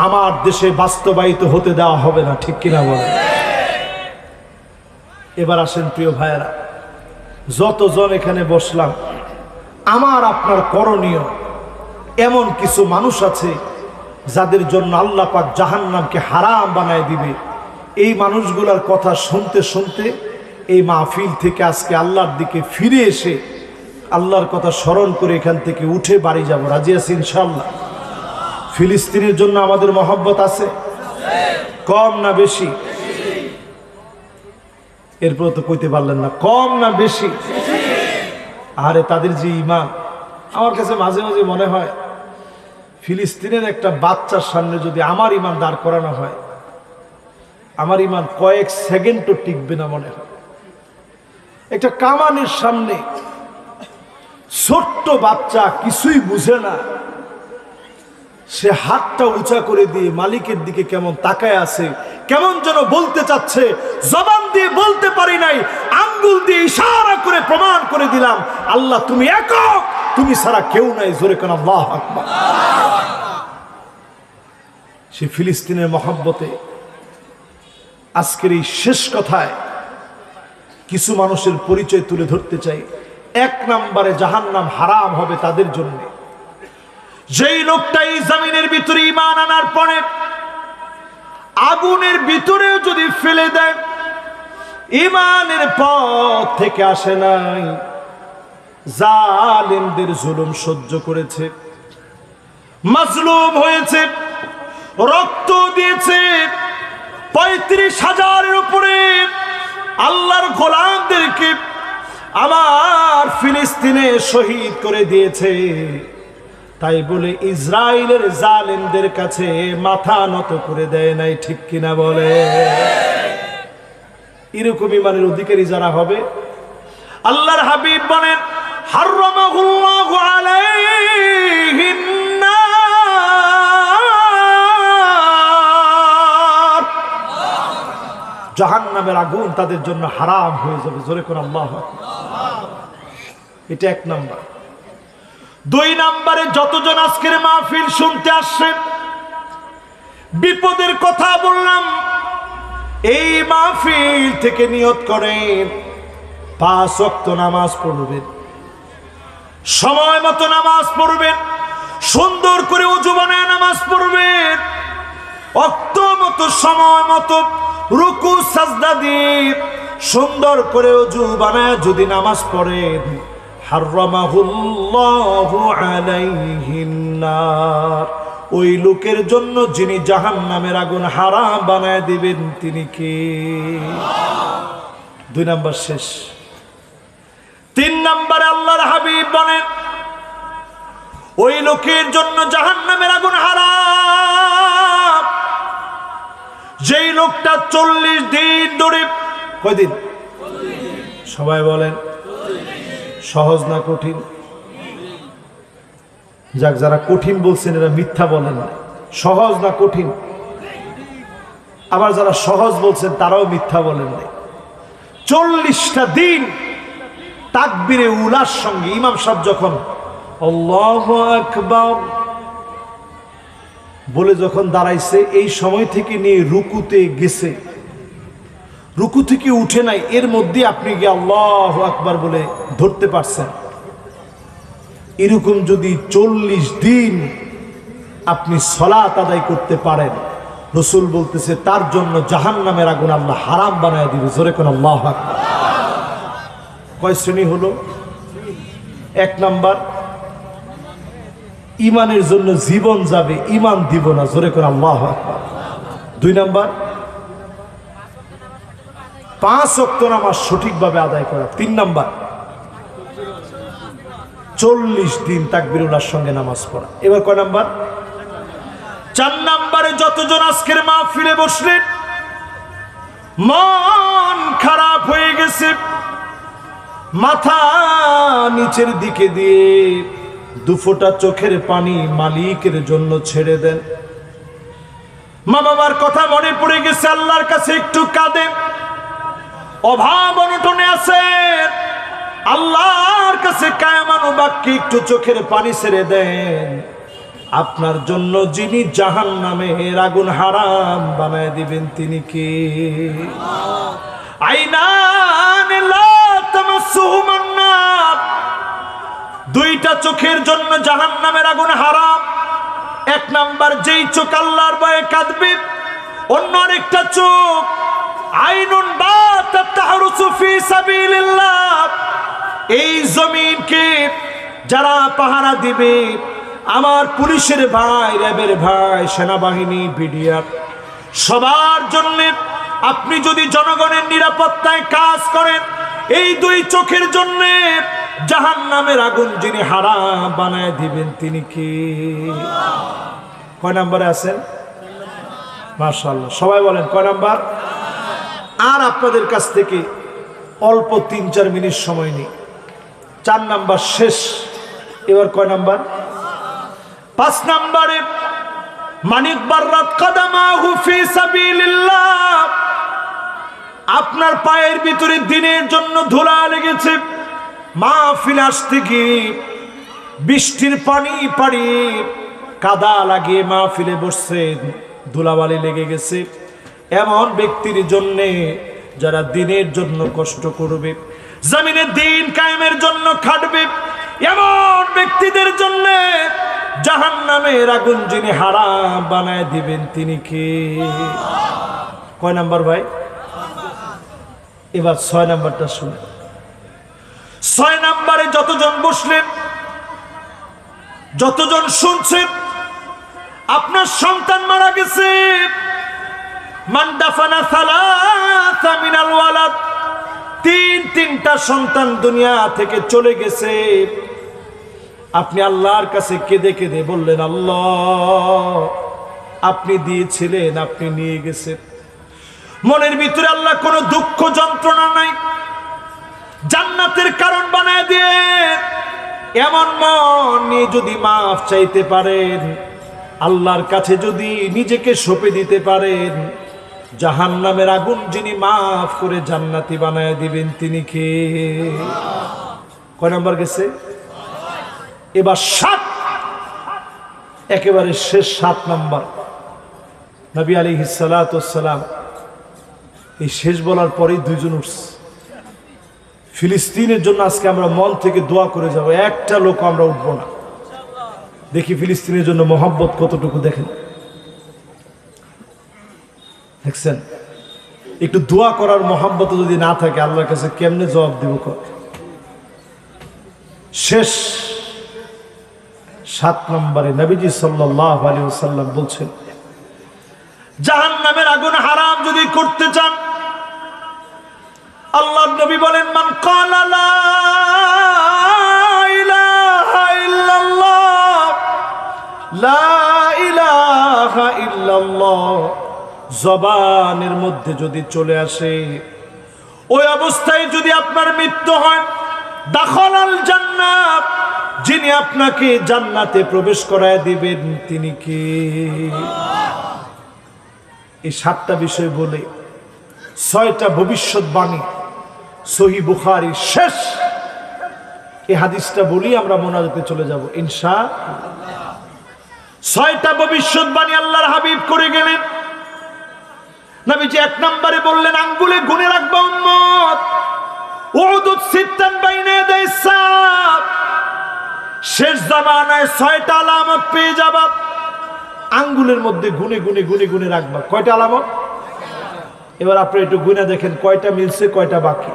আমার দেশে বাস্তবায়িত হতে দেওয়া হবে না। ঠিক কিনা বলেন? এবার আসেন প্রিয় ভাইয়েরা, যতজন এখানে বসলাম, আমার আপনার করণীয়, এমন কিছু মানুষ আছে যাদের জন্য আল্লাহ পাক জাহান্নামকে হারাম বানায় দিবে। এই মানুষগুলোর কথা শুনতে শুনতে এই মাহফিল থেকে আজকে আল্লাহর দিকে ফিরে এসে আল্লাহর কথা স্মরণ করে এখান থেকে উঠে বাড়ি যাব। রাজি আছি ইনশাআল্লাহ? ফিলিস্তিনের জন্য আমাদের মহব্বত আছে, কম না বেশি? এরপর তো কইতে পারলেন না, কম না বেশি? আরে তাদের যে ঈমান, আমার কাছে মাঝে মাঝে মনে হয় ফিলিস্তিনের একটা বাচ্চার সামনে যদি আমার ঈমান দাঁড় করানো হয়, আমার ঈমান কয়েক সেকেন্ডও টিকবে না মনে হয়। একটা কামানের সামনে ছোট্ট বাচ্চা কিছুই বুঝে না, সে হাতটা উঁচা করে দিয়ে মালিকের দিকে কেমন তাকায় আছে, কেমন যেন বলতে চাচ্ছে, জবান দিয়ে বলতে পারি নাই, আঙ্গুল দিয়ে ইশারা করে প্রমাণ করে দিলাম, আল্লাহ তুমি একক, তুমি ছাড়া কেউ নাই। জোরে কেন আল্লাহু আকবার। সে ফিলিস্তিনের মহব্বতে আজকের এই শেষ কথায় কিছু মানুষের পরিচয় তুলে ধরতে চাই। এক নম্বরে জাহান্নাম হারাম হবে তাদের জন্য যেই লোকটা এই জমিনের ভিতরে ঈমান আনার পরে আগুনের ভিতরেও যদি ফেলে দেয়, ঈমানের পথ থেকে আসে নাই, জালিমদের জুলুম সহ্য করেছে, মাজলুম হয়েছে, রক্ত দিয়েছে, 35,000-এর উপরে আল্লাহর গোলামদেরকে আমার ফিলিস্তিনে শহীদ করে দিয়েছে। তাই বলে ইসরায়েলের জালেমদের কাছে মাথা নত করে দেয় নাই। ঠিক কিনা বলে? এরকম ইমানের অধিকারী যারা হবে, আল্লাহর হাবিব বলেন হারামাহুল্লাহু আলাইহিন নার, জাহান্নামের আগুন তাদের জন্য হারাম হয়ে যাবে। জোরে করে আল্লাহু আকবার। এটা এক নাম্বার। দুই নাম্বারে যতজন আজকের মাহফিল শুনতে আসছেন, বিপদের কথা বললাম, এই মাহফিল থেকে নিয়ত করেন 5 ওয়াক্ত নামাজ পড়বেন, সময় মতো নামাজ পড়বেন, সুন্দর করে ওযু বানায় নামাজ পড়বেন, ওয়াক্ত মতো সময় মতো রুকু সাজদা দিয়ে সুন্দর করে ওযু বানায় যদি নামাজ পড়েন, হারামাহুল্লাহু আলাইহিন নার, ওই লোকের জন্য যিনি জাহান্নামের আগুন হারাম বানায় দিবেন তিনি কে? 2 নাম্বার শেষ। 3 নাম্বারে আল্লাহর হাবিব বলেন ওই লোকের জন্য জাহান্নামের আগুন হারাম যেই লোকটা 40 দিন ধরে, কয়দিন? সবাই বলেন সহজ না কঠিন? যাক, যারা কঠিন বলছেন এরা মিথ্যা বলেন না। সহজ না কঠিন? আবার যারা সহজ বলছেন তারাও মিথ্যা বলেন না। 40টা দিন তাকবীরে উলার সঙ্গে ইমাম সাহেব যখন আল্লাহু আকবার বলে যখন দাঁড়াইছে, এই সময় থেকে নিয়ে রুকুতে গেছে, রুকু থেকে উঠে নাই, এর মধ্যে আপনি গিয়ে আল্লাহু আকবার বলে ধরতে পারছেন। এরকম যদি 40 দিন আপনি সালাত আদায় করতে পারেন, রাসূল বলতেছে তার জন্য জাহান্নামের আগুন আল্লাহ হারাম বানায় দিবে। জোরে কোন আল্লাহু আকবার। কয় শ্রেণী হলো? 1 নাম্বার, ইমানের জন্য জীবন যাবে, ইমান দিব না। জোরে কোন আল্লাহু আকবার। 2 নাম্বার, 5 ওয়াক্ত নামাজ সঠিকভাবে আদায় করা। 3 নাম্বার, 40 দিন তাকবীরুল্লাহর সঙ্গে নামাজ পড়া। এবার কয় নাম্বার? 4 নাম্বারে যতজন আজকের মাহফিলে বসলেন মন খারাপ হয়ে গেছে, মাথা নিচের দিকে দিয়ে 2 ফোঁটা চোখের পানি মালিকের জন্য ছেড়ে দেন। মা বাবার কথা মনে পড়ে গেছে, আল্লাহর কাছে একটু কাঁদেন। অভাব অনটনে আছে, আল্লাহর কাছে কায়মানো বাক্যে একটু চোখের পানি ছেড়ে দেন। আপনার জন্য যিনি জাহান্নামের আগুন হারাম বানায় দিবেন তিনি কে? আইনান লা তামাসসুহুমান নার, 2টা চোখের জন্য জাহান্নামের আগুন হারাম। 1 নাম্বার, যেই চোখ আল্লাহর ভয়ে কাঁদবে। অন্য আরেকটা চোখ আইনুন বাতাত তাহরুসু ফি সাবিলিল্লাহ, এই জমিনকে যারা পাহারা দিবে, আমার পুলিশের ভাই, র্যাবের ভাই, সেনাবাহিনী, বিডিআর, সবার জন্য আপনি যদি জনগণের নিরাপত্তায় কাজ করেন, এই 2 চোখের জন্য জাহান্নামের আগুন যিনি হারাম বানায় দিবেন তিনি কে? কয় নম্বরে আছেন? মাশাআল্লাহ, সবাই বলেন কয় নাম্বার? আর আপনাদের কাছ থেকে অল্প 3-4 মিনিট সময় নেই, 4 নাম্বার শেষ। এবার কয় নাম্বার? 5 নাম্বারে মানিক বাররাত কাদামাহু ফি সাবিলিল্লাহ, আপনার পায়ের ভিতরে দিনের জন্য ধুলা লেগেছে, মাহফিল আসতে গিয়ে বৃষ্টির পানি পাড়ি কাদা লাগিয়ে মাহফিলে বসছেন, ধুলাবালি লেগে গেছে। এমন ব্যক্তির জন্য যারা দিনের জন্য কষ্ট করবে, জমিনে দিন কায়েমের জন্য খাটবে, এমন ব্যক্তিদের জন্য জাহান্নামের আগুন যিনি হারাম বানায় দিবেন তিনি কে? কয় নাম্বার ভাই? এবার 6 নাম্বারটা শুনে। 6 নাম্বারে যতজন বসলেন, যতজন শুনছেন, আপনার সন্তান মারা গেছে, মান দাফানা সালাসা মিনাল ওয়ালাদ, 3টা সন্তান দুনিয়া থেকে চলে গেছে। আপনি আল্লাহর কাছে কেঁদে কেঁদে বললেন, আল্লাহ আপনি দিয়েছিলেন, আপনি নিয়ে গেছেন। মনের ভিতরে আল্লাহ কোনো দুঃখ যন্ত্রণা নাই, জান্নাতের কারণ বানায় দিয়ে এমন মন নিয়ে যদি মাফ চাইতে পারেন, আল্লাহর কাছে যদি নিজেকে সঁপে দিতে পারেন, জাহান্নামের আগুন যিনি মাফ করে জান্নাতি বানায় দিবেন তিনি কে? কয় নাম্বার গেছে? এবার 7, একেবারে শেষ 7 নাম্বার। নবী আলাইহিস সালাতু ওয়াস সালাম এই শেষ বলার পরেই দুইজন উঠছে। ফিলিস্তিনের জন্য আজকে আমরা মন থেকে দোয়া করে যাব, একটা লোক আমরা উঠবো না। দেখি ফিলিস্তিনের জন্য মহব্বত কতটুকু দেখেন, দেখছেন? একটু দোয়া করার মহব্বত যদি না থাকে আল্লাহর কাছে কেমনে জবাব দিব? শেষ 7 নম্বরে নবীজি সাল্লাল্লাহু আলাইহি ওয়াসাল্লাম বলছেন, জাহান্নামের আগুন হারাম যদি করতে চান, আল্লাহর নবী বলেন, মান ক্বালা লা ইলাহা ইল্লাল্লাহ, লা ইলাহা ইল্লাল্লাহ জবানের মধ্যে যদি চলে আসে, ওই অবস্থায় যদি আপনার মৃত্যু হয়, দাখালাল জান্নাত, যিনি আপনাকে জান্নাতে প্রবেশ করায় দিবেন তিনি কে? এই 7টা বিষয় বলে 6টা ভবিষ্যৎবাণী সহিহ বুখারী শেষ। এই হাদিসটা বলি আমরা মোনাজাতে চলে যাব ইনশাআল্লাহ। 6টা ভবিষ্যৎবাণী আল্লাহর হাবিব করে গেলেন। নবীজি 1 নম্বরে বললেন, আঙ্গুলে গুনে রাখবা উম্মত, উদুদ সিত্তান বাইনা ইয়াদাই সাব, শেষ জামানায় 6টা আলামত পেয়ে যাবা, আঙ্গুলের মধ্যে গুনে গুনে গুনে গুনে রাখবা। কয়টা আলামত? এবার আপনি একটু গুনে দেখেন কয়টা মিলছে কয়টা বাকি।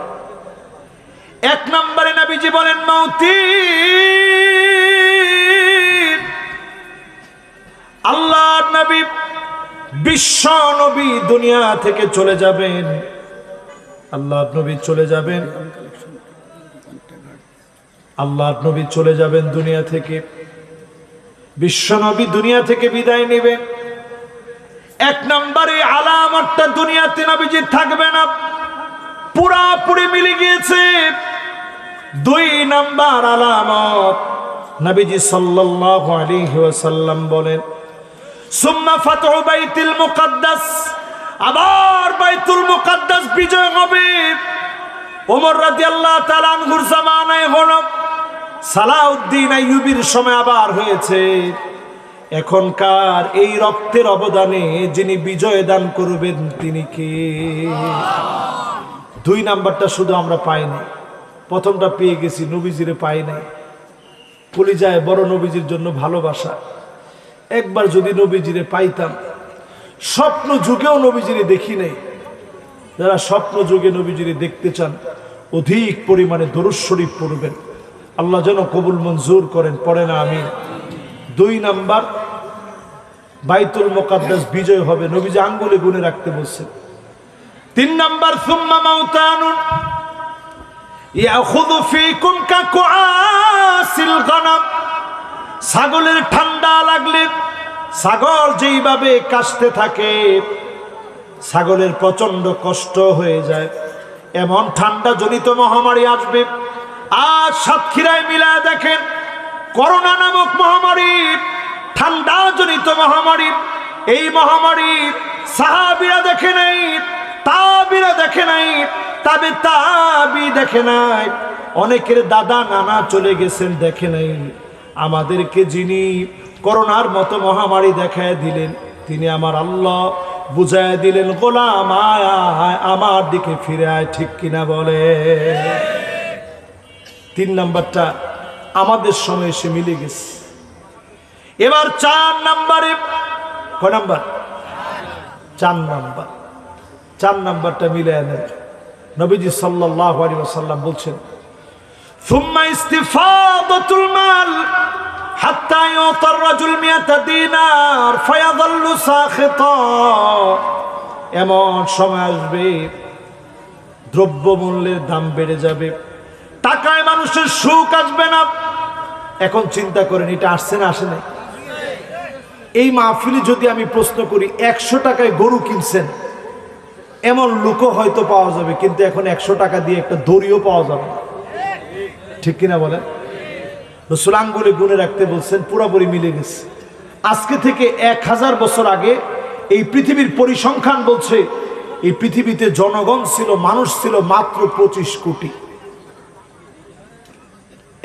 1 নম্বরে নবীজি বলেন, মাউতি, আল্লাহর নবী বিশ্ব নবী দুনিয়া থেকে চলে যাবেন। আল্লাহর নবী চলে যাবেন, আল্লাহর নবী চলে যাবেন দুনিয়া থেকে, বিশ্ব নবী দুনিয়া থেকে বিদায় নেবেন। 1 নম্বরে আলামতটা দুনিয়াতে নবীজি থাকবে না, পুরাপুরি মিলে গিয়েছে। 2 নম্বর আলামত নবীজি সাল্লাল্লাহু আলাইহি ওয়াসাল্লাম বলেন, সুম্মা ফাতহু বাইতুল মুকাদ্দাস, আবার বাইতুল মুকাদ্দাস বিজয় হবে। ওমর রাদিয়াল্লাহু তাআলা আনহুর জামানায় হলো, সালাউদ্দিন আইয়ুবীর সময় আবার হয়েছে। এখনকার এই রক্তের অবদানে যিনি বিজয় দান করবেন তিনি কে? 2 নাম্বারটা শুধু আমরা পাইনি, প্রথমটা পেয়ে গেছি, নবীজিরে পাই নাই। কলিজায় বড় নবীজির জন্য ভালোবাসা। একবার যদি নবীজিরে পাইতাম, স্বপ্ন যুগেও নবীজিরে দেখি নাই। যারা স্বপ্ন যুগে নবীজিরে দেখতে চান অধিক পরিমাণে দরুদ শরীফ পড়বেন, আল্লাহ যেন কবুল মঞ্জুর করেন, পড়ে না আমিন। 2 নাম্বার বাইতুল মুকাদ্দাস বিজয় হবে, নবীজি আঙ্গুলে গুনে রাখতে বলছেন। 3 নাম্বার সুম্মা মাউতানুন ইয়াখুযু ফীকুম কাকুআসিল গানাম, ছাগলের ঠান্ডা লাগলে ছাগল যেইভাবে কাশতে থাকে, ছাগলের প্রচন্ড কষ্ট হয়ে যায়, এমন ঠান্ডা জনিত মহামারী আসবে। আজ সাতক্ষীরায় মিলায় দেখেন, করোনা নামক মহামারী, ঠান্ডা জনিত মহামারী। এই মহামারী সাহাবীরা দেখে নাই, তাবিরা দেখে নাই, তাবে তাবি দেখে নাই, অনেকের দাদা নানা চলে গেছেন দেখে নাই। আমাদেরকে যিনি করোনার মতো মহামারী দেখায় দিলেন তিনি আমার আল্লাহ। বুঝায় দিলেন, গোলাম আয় আয় আমার দিকে ফিরে আয়, ঠিক কিনা বলে? 3 নাম্বারটা আমাদের সময় এসে মিলে গেছে। এবার 4 নাম্বারে, কয় নাম্বার? 4 নাম্বার। 4 নাম্বারটা মিলে আনেন। নবীজি সাল্লাল্লাহু আলাইহি ওয়াসাল্লাম বলছেন, সুম্মা ইস্তিফাদাতুল মাল হাত্তা ইউতার রাজুল 100 দিনার ফায়াযাল্লু সাখিতা। এমন সময় আসবে দ্রব্যমূল্যের দাম বেড়ে যাবে, টাকায় মানুষের সুখ আসবে না। এখন চিন্তা করেন, এটা আসছে না আসে না? এই মাহফিলে যদি আমি প্রশ্ন করি, 100 টাকায় গরু কিনছেন, এমন লোকও হয়তো পাওয়া যাবে, কিন্তু এখন 100 টাকা দিয়ে একটা দড়িও পাওয়া যাবে না। ঠিক কিনা বলেন? রাসূল আঙ্গুলে গুনে রাখতে বলছেন, পুরোপুরি মিলে গেছে। আজকে থেকে 1000 বছর আগে এই পৃথিবীর পরিসংখ্যান বলছে এই পৃথিবীতে জনগণ ছিল, মানুষ ছিল মাত্র 25 কোটি।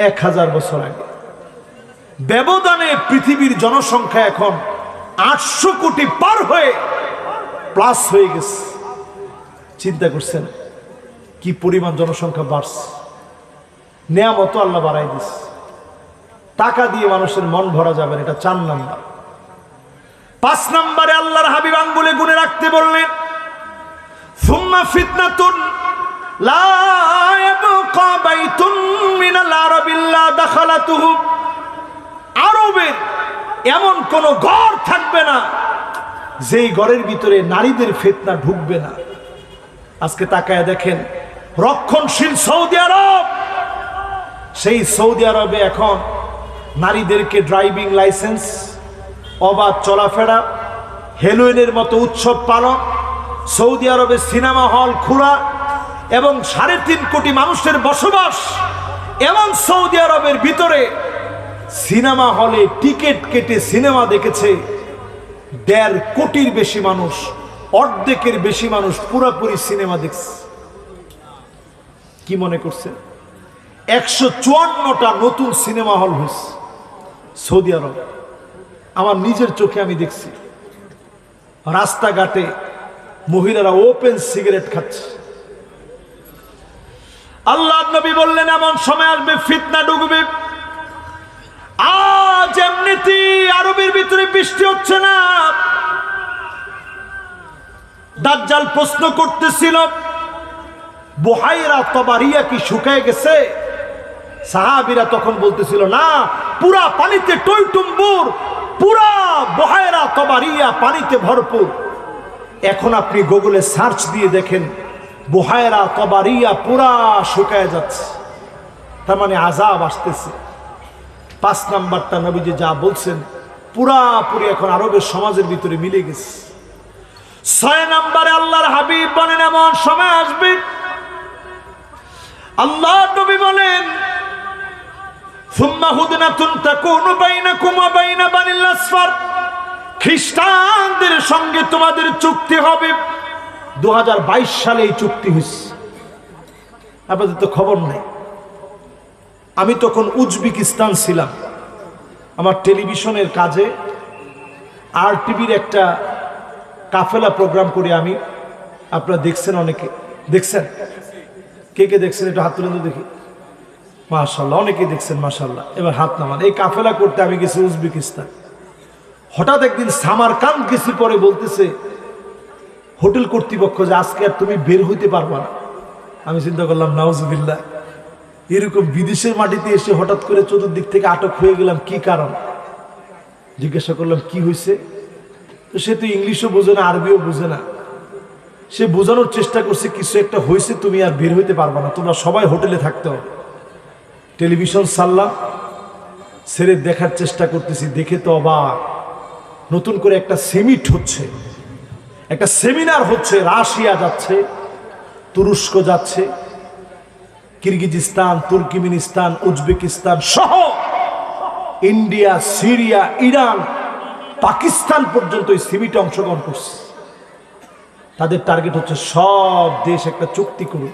1000 বছর আগে ব্যবধানে পৃথিবীর জনসংখ্যা এখন 800 কোটি পার হয়ে প্লাস হয়ে গেছে। চিন্তা করছেন কি পরিমাণ জনসংখ্যা বাড়ছে? নেয়ামত আল্লাহ বাড়াই দিচ্ছে। টাকা দিয়ে মানুষের মন ভরা যাবে, এটা 4 নাম্বার। 5 নম্বরে আল্লাহর হাবিব আঙ্গুলে গুনে রাখতে বললেন, সুম্মা ফিতনাতুন লা ইয়াবকা বাইতুন মিনাল আরাবিল্লা দাখালাতুহু। আরবের এমন কোন ঘর থাকবে না যেই ঘরের ভিতরে নারীদের ফিতনা ঢুকবে না। আজকে তাকায় দেখেন রক্ষণশীল সৌদি আরব, সেই সৌদি আরবে এখন নারীদেরকে ড্রাইভিং লাইসেন্স, অবাধ চলাফেরা, হেলোইনের মতো উৎসব পালন, সৌদি আরবে সিনেমা হল খোলা এবং 3.5 কোটি মানুষের বসবাস। এমন সৌদি আরবের ভিতরে সিনেমা হলে টিকিট কেটে সিনেমা দেখেছে 1.5 কোটির বেশি মানুষ, অর্ধেকের বেশি মানুষ পুরোপুরি সিনেমা দেখছে। কি মনে করছে? 154টা নতুন সিনেমা হল হয়েছে সৌদি আরব। আমার নিজের চোখে আমি দেখছি রাস্তাঘাটে মহিলারা ওপেন সিগারেট খাচ্ছে। আল্লাহর নবী বললেন এমন সময় আসবে ফিতনা ঢুকবে। আজ এমনিতে আরবের ভিতরে বৃষ্টি হচ্ছে না। দাজ্জাল প্রশ্ন করতেছিল, বুহাইরা তবারিয়া কি শুকায় গেছে? সাহাবীরা তখন বলতেছিল, না, পুরা পানিতে টইটুম্বুর, পুরা বুহাইরা তবারিয়া পানিতে ভরপুর। এখন আপনি গুগলে সার্চ দিয়ে দেখেন বুহাইরা তবারিয়া পুরা শুকায় যাচ্ছে, তার মানে আযাব আসতেছে। 5 নাম্বারটা নবীজি যা বলছেন পুরাপুরি এখন আরবের সমাজের ভিতরে মিলে গেছে। 6 নম্বরে আল্লাহর হাবিব বলেন এমন সময় আসবে, আল্লাহর নবী বলেন, সুম্মা হুদনাতুন তাকুনু বাইনাকুম ওয়া বাইনা বানিল আসফার। খ্রিস্টানদের সঙ্গে তোমাদের চুক্তি হবে। 2022 সালে এই চুক্তি হয়েছে, আপনাদের তো খবর নাই। আমি তখন উজবেকিস্তান ছিলাম, আমার টেলিভিশনের কাজে RTV একটা কাফেলা প্রোগ্রাম করি আমি। আপনারা দেখছেন, অনেকে দেখছেন। কে কে দেখছেন একটু হাত তুলে দেখি। মাশাআল্লাহ, অনেকেই দেখছেন মাশাআল্লাহ। এবার হাত নামান। এই কাফেলা করতে আমি গেছি উজবেকিস্তান। হঠাৎ একদিন সামারকান্দ গেছি, পরে বলতেছে হোটেল কর্তৃপক্ষ যে আজকে আর তুমি বের হইতে পারবা না। আমি চিন্তা করলাম নাউজুবিল্লাহ, এরকম বিদেশের মাটিতে এসে হঠাৎ করে চতুর্দিক থেকে আটক হয়ে গেলাম, কি কারণ? জিজ্ঞাসা করলাম কি হয়েছে। তো সে তো ইংলিশও বোঝে না, আরবিও বোঝে না। সে বোঝানোর চেষ্টা করছে কিছু একটা হয়েছে, তুমি আর বের হইতে পারবা না, তোমরা সবাই হোটেলে থাকতে হবে। টেলিভিশন সারলাম, ছেড়ে দেখার চেষ্টা করতেছি, দেখে তো অবাক। নতুন করে একটা সেমিট হচ্ছে, একটা সেমিনার হচ্ছে। রাশিয়া যাচ্ছে, তুরস্ক যাচ্ছে, কিরগিজস্তান, তুর্কমেনিস্তান, উজবেকিস্তান সহ ইন্ডিয়া, সিরিয়া, ইরান, পাকিস্তান পর্যন্ত এই সেমিটে অংশগ্রহণ করছে। তাদের টার্গেট হচ্ছে সব দেশ একটা চুক্তি করুন।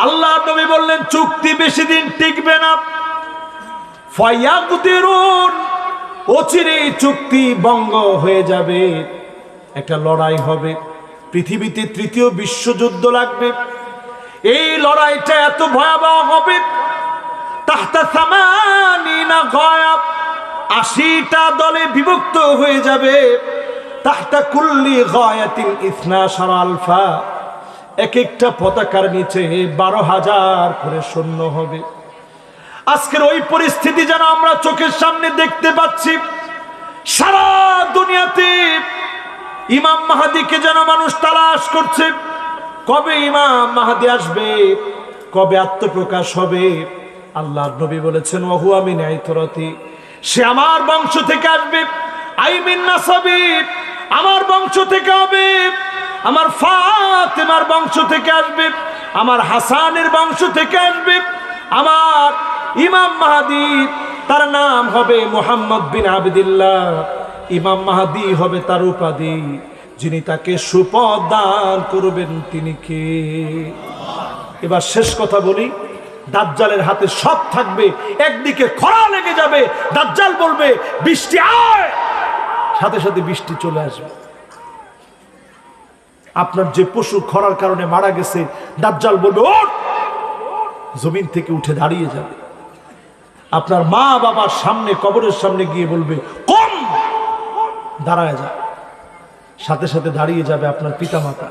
আল্লাহ নবী বললেন চুক্তি বেশি দিন টিকবে না। ফায়াকদিরুন, অচিরে চুক্তি ভঙ্গ হয়ে যাবে, একটা লড়াই হবে। পৃথিবীতে 3য় বিশ্বযুদ্ধ লাগবে। এই লড়াইটা এত ভয়াবহ হবে, তাহতা সামানিনা গায়া, 80টা দলে বিভক্ত হয়ে যাবে। তাহতা কুল্লি গায়াতিন 12 আলফা, এক একটা পতাকার নিচে 12,000 করে সৈন্য হবে। আজকের ওই পরিস্থিতি যেন আমরা চোখের সামনে দেখতে পাচ্ছি। সারা দুনিয়াতে ইমাম মাহদিকে যেন মানুষ তালাশ করছে, কবে ইমাম মাহদি আসবে, কবে আত্মপ্রকাশ হবে। আল্লাহর নবী বলেছেন ওয়াহুয়া মিন আইতরাতি, সে আমার বংশ থেকে আসবে। আই মিন নাসাবি, আমার বংশ থেকে হবে। আমার ফাতেমার বংশ থেকে আসবে, আমার হাসানের বংশ থেকে আসবে, আমার ইমাম মাহদী, তার নাম হবে মুহাম্মদ বিন আবদুল্লাহ। ইমাম মাহদী হবে তার উপাধি, যিনি তাকে সুপথ দান করবেন তিনি কে? এবার শেষ কথা বলি, দাজ্জালের হাতে সব থাকবে, একদিকে খরা লেগে যাবে, দাজ্জাল বলবে বৃষ্টি আয়, সাথে সাথে বৃষ্টি চলে আসবে। আপনার যে পশু খরার কারণে মারা গেছে, দাজ্জাল বলবে ওঠ, জমিন থেকে উঠে দাঁড়িয়ে যাবে। আপনার মা বাবার সামনে, কবরের সামনে গিয়ে বলবে কম, দাঁড়ায় যা, সাথে সাথে দাঁড়িয়ে যাবে আপনার পিতামাতা।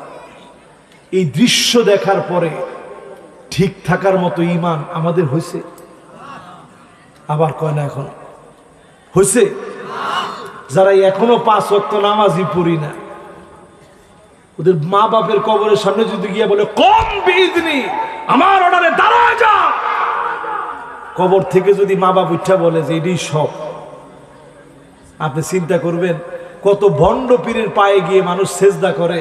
এই দৃশ্য দেখার পরে ঠিক থাকার মতো ঈমান আমাদের হয়েছে? আবার কয় না এখন হয়েছে? যারা এখনো 5 ওয়াক্ত নামাজই পড়ি না, ওদের মা বাপের কবরের সামনে যদি গিয়ে বলে কম বিইজনি, আমার অর্ডারে দাঁড়ায় যা, কবর থেকে যদি মা বাপ উঠা বলে যে এটাই সব, আপনি চিন্তা করবেন কত ভণ্ড পীরের পায়ে গিয়ে মানুষ সেজদা করে,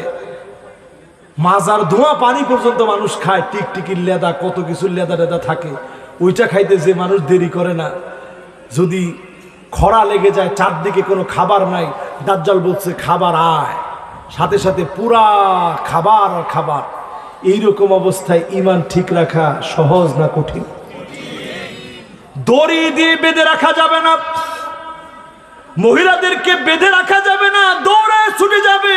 মাজার ধোঁয়া পানি পর্যন্ত মানুষ খায়, টিকটিকির লেদা, কত কিছু লেদা লেদা থাকে, ওইটা খাইতে যে মানুষ দেরি করে না। যদি খরা লেগে যায়, চারদিকে কোনো খাবার নাই, দাজ্জাল বলছে খাবার আয়, সাথে সাথে পুরা খাবার আর খাবার। এইরকম অবস্থায় ঈমান ঠিক রাখা সহজ না কঠিন? দড়ি দিয়ে বেঁধে রাখা যাবে না, মহিলাদেরকে বেঁধে রাখা যাবে না, দৌড়ে ছুটে যাবে।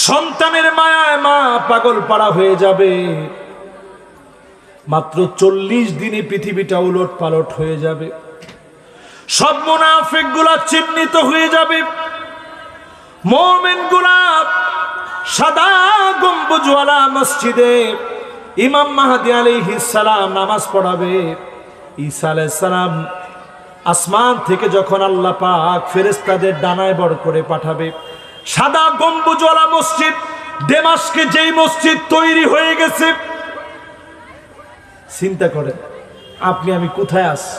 সন্তানের মায়ায় মা পাগল পাড়া হয়ে যাবে। মাত্র 40 দিনে পৃথিবীটা উলট পালট হয়ে যাবে। সব মুনাফিক গুলা চিহ্নিত হয়ে যাবে। মুমিন গুলা সাদা গম্বুজওয়ালা মসজিদে ইমাম মাহদী আলাইহিস সালাম নামাজ পড়াবে। ঈসা আলাইহিস সালাম আসমান থেকে যখন আল্লাহ পাক ফেরেশতাদের ডানায় বড় করে পাঠাবে, সাদা গম্বুজওয়ালা মসজিদ, দামেস্কে যেই মসজিদ তৈরি হয়ে গেছে, চিন্তা করেন আপনি আমি কোথায় আছি।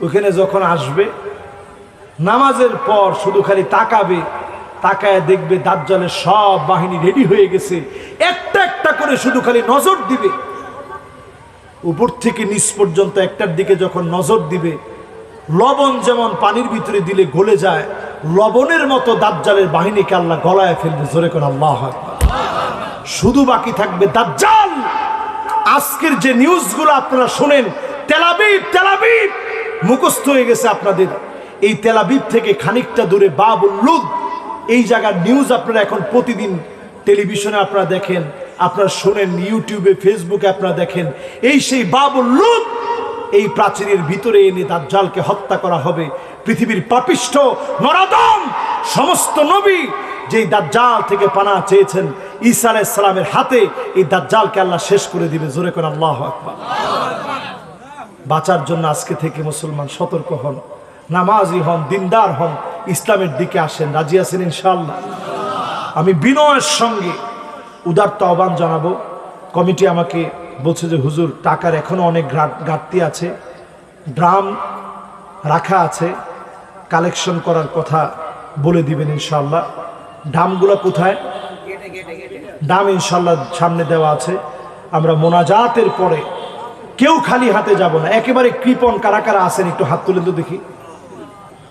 ওখানে যখন আসবে, নামাজের পর শুধু খালি তাকাবে, তাকায় দেখবে দাজ্জালের সব বাহিনী রেডি হয়ে গেছে, একটা একটা করে শুধু খালি নজর দিবে। উপর থেকে নিচ পর্যন্ত একটার দিকে যখন নজর দিবে, লবণ যেমন পানির ভিতরে দিলে গলে যায়, লবণের মতো দাজ্জালের বাহিনীকে আল্লাহ গলায় ফেলবে। জোরে করে আল্লাহু আকবার। শুধু বাকি থাকবে দাজ্জাল। আজকের যে নিউজগুলো আপনারা শুনেন, তেলাবিব তেলাবিব মুখস্থ হয়ে গেছে আপনাদের। এই তেলাবিব থেকে খানিকটা দূরে বাবুল লুদ, এই জায়গার নিউজ আপনারা এখন প্রতিদিন টেলিভিশনে আপনারা দেখেন, আপনারা শোনেন, ইউটিউবে ফেসবুকে আপনারা দেখেন। এই সেই বাবুল লুদ, এই প্রাচীরের ভিতরে এনে দাজ্জালকে হত্যা করা হবে। পৃথিবীর পাপিষ্ঠ নরাদম সমস্ত নবী যেই দাজ্জাল থেকে পানাহ চেয়েছেন, ঈসা আলাইহিস সালামের হাতে এই দাজ্জালকে আল্লাহ শেষ করে দিবে। জোরে করে আল্লাহু আকবার। বাঁচার জন্য আজকে থেকে মুসলমান সতর্ক হন, নামাজি হন, দিনদার হন, ইসলামের দিকে আসেন। রাজি আছেন ইনশাআল্লাহ? আমি বিনয়ের সঙ্গে উদারতা আহ্বান জানাবো। কমিটি আমাকে বলছে যে হুজুর টাকার এখনো অনেক ঘাটতি আছে, ড্রাম রাখা আছে, কালেকশন করার কথা বলে দিবেন ইনশাআল্লাহ। ড্রামগুলো কোথায়? ড্রাম ইনশাআল্লাহ সামনে দেওয়া আছে। আমরা মোনাজাতের পরে কেউ খালি হাতে যাব না, একেবারে কৃপণ কারা কারা আছেন একটু হাত তুলেন তো দেখি।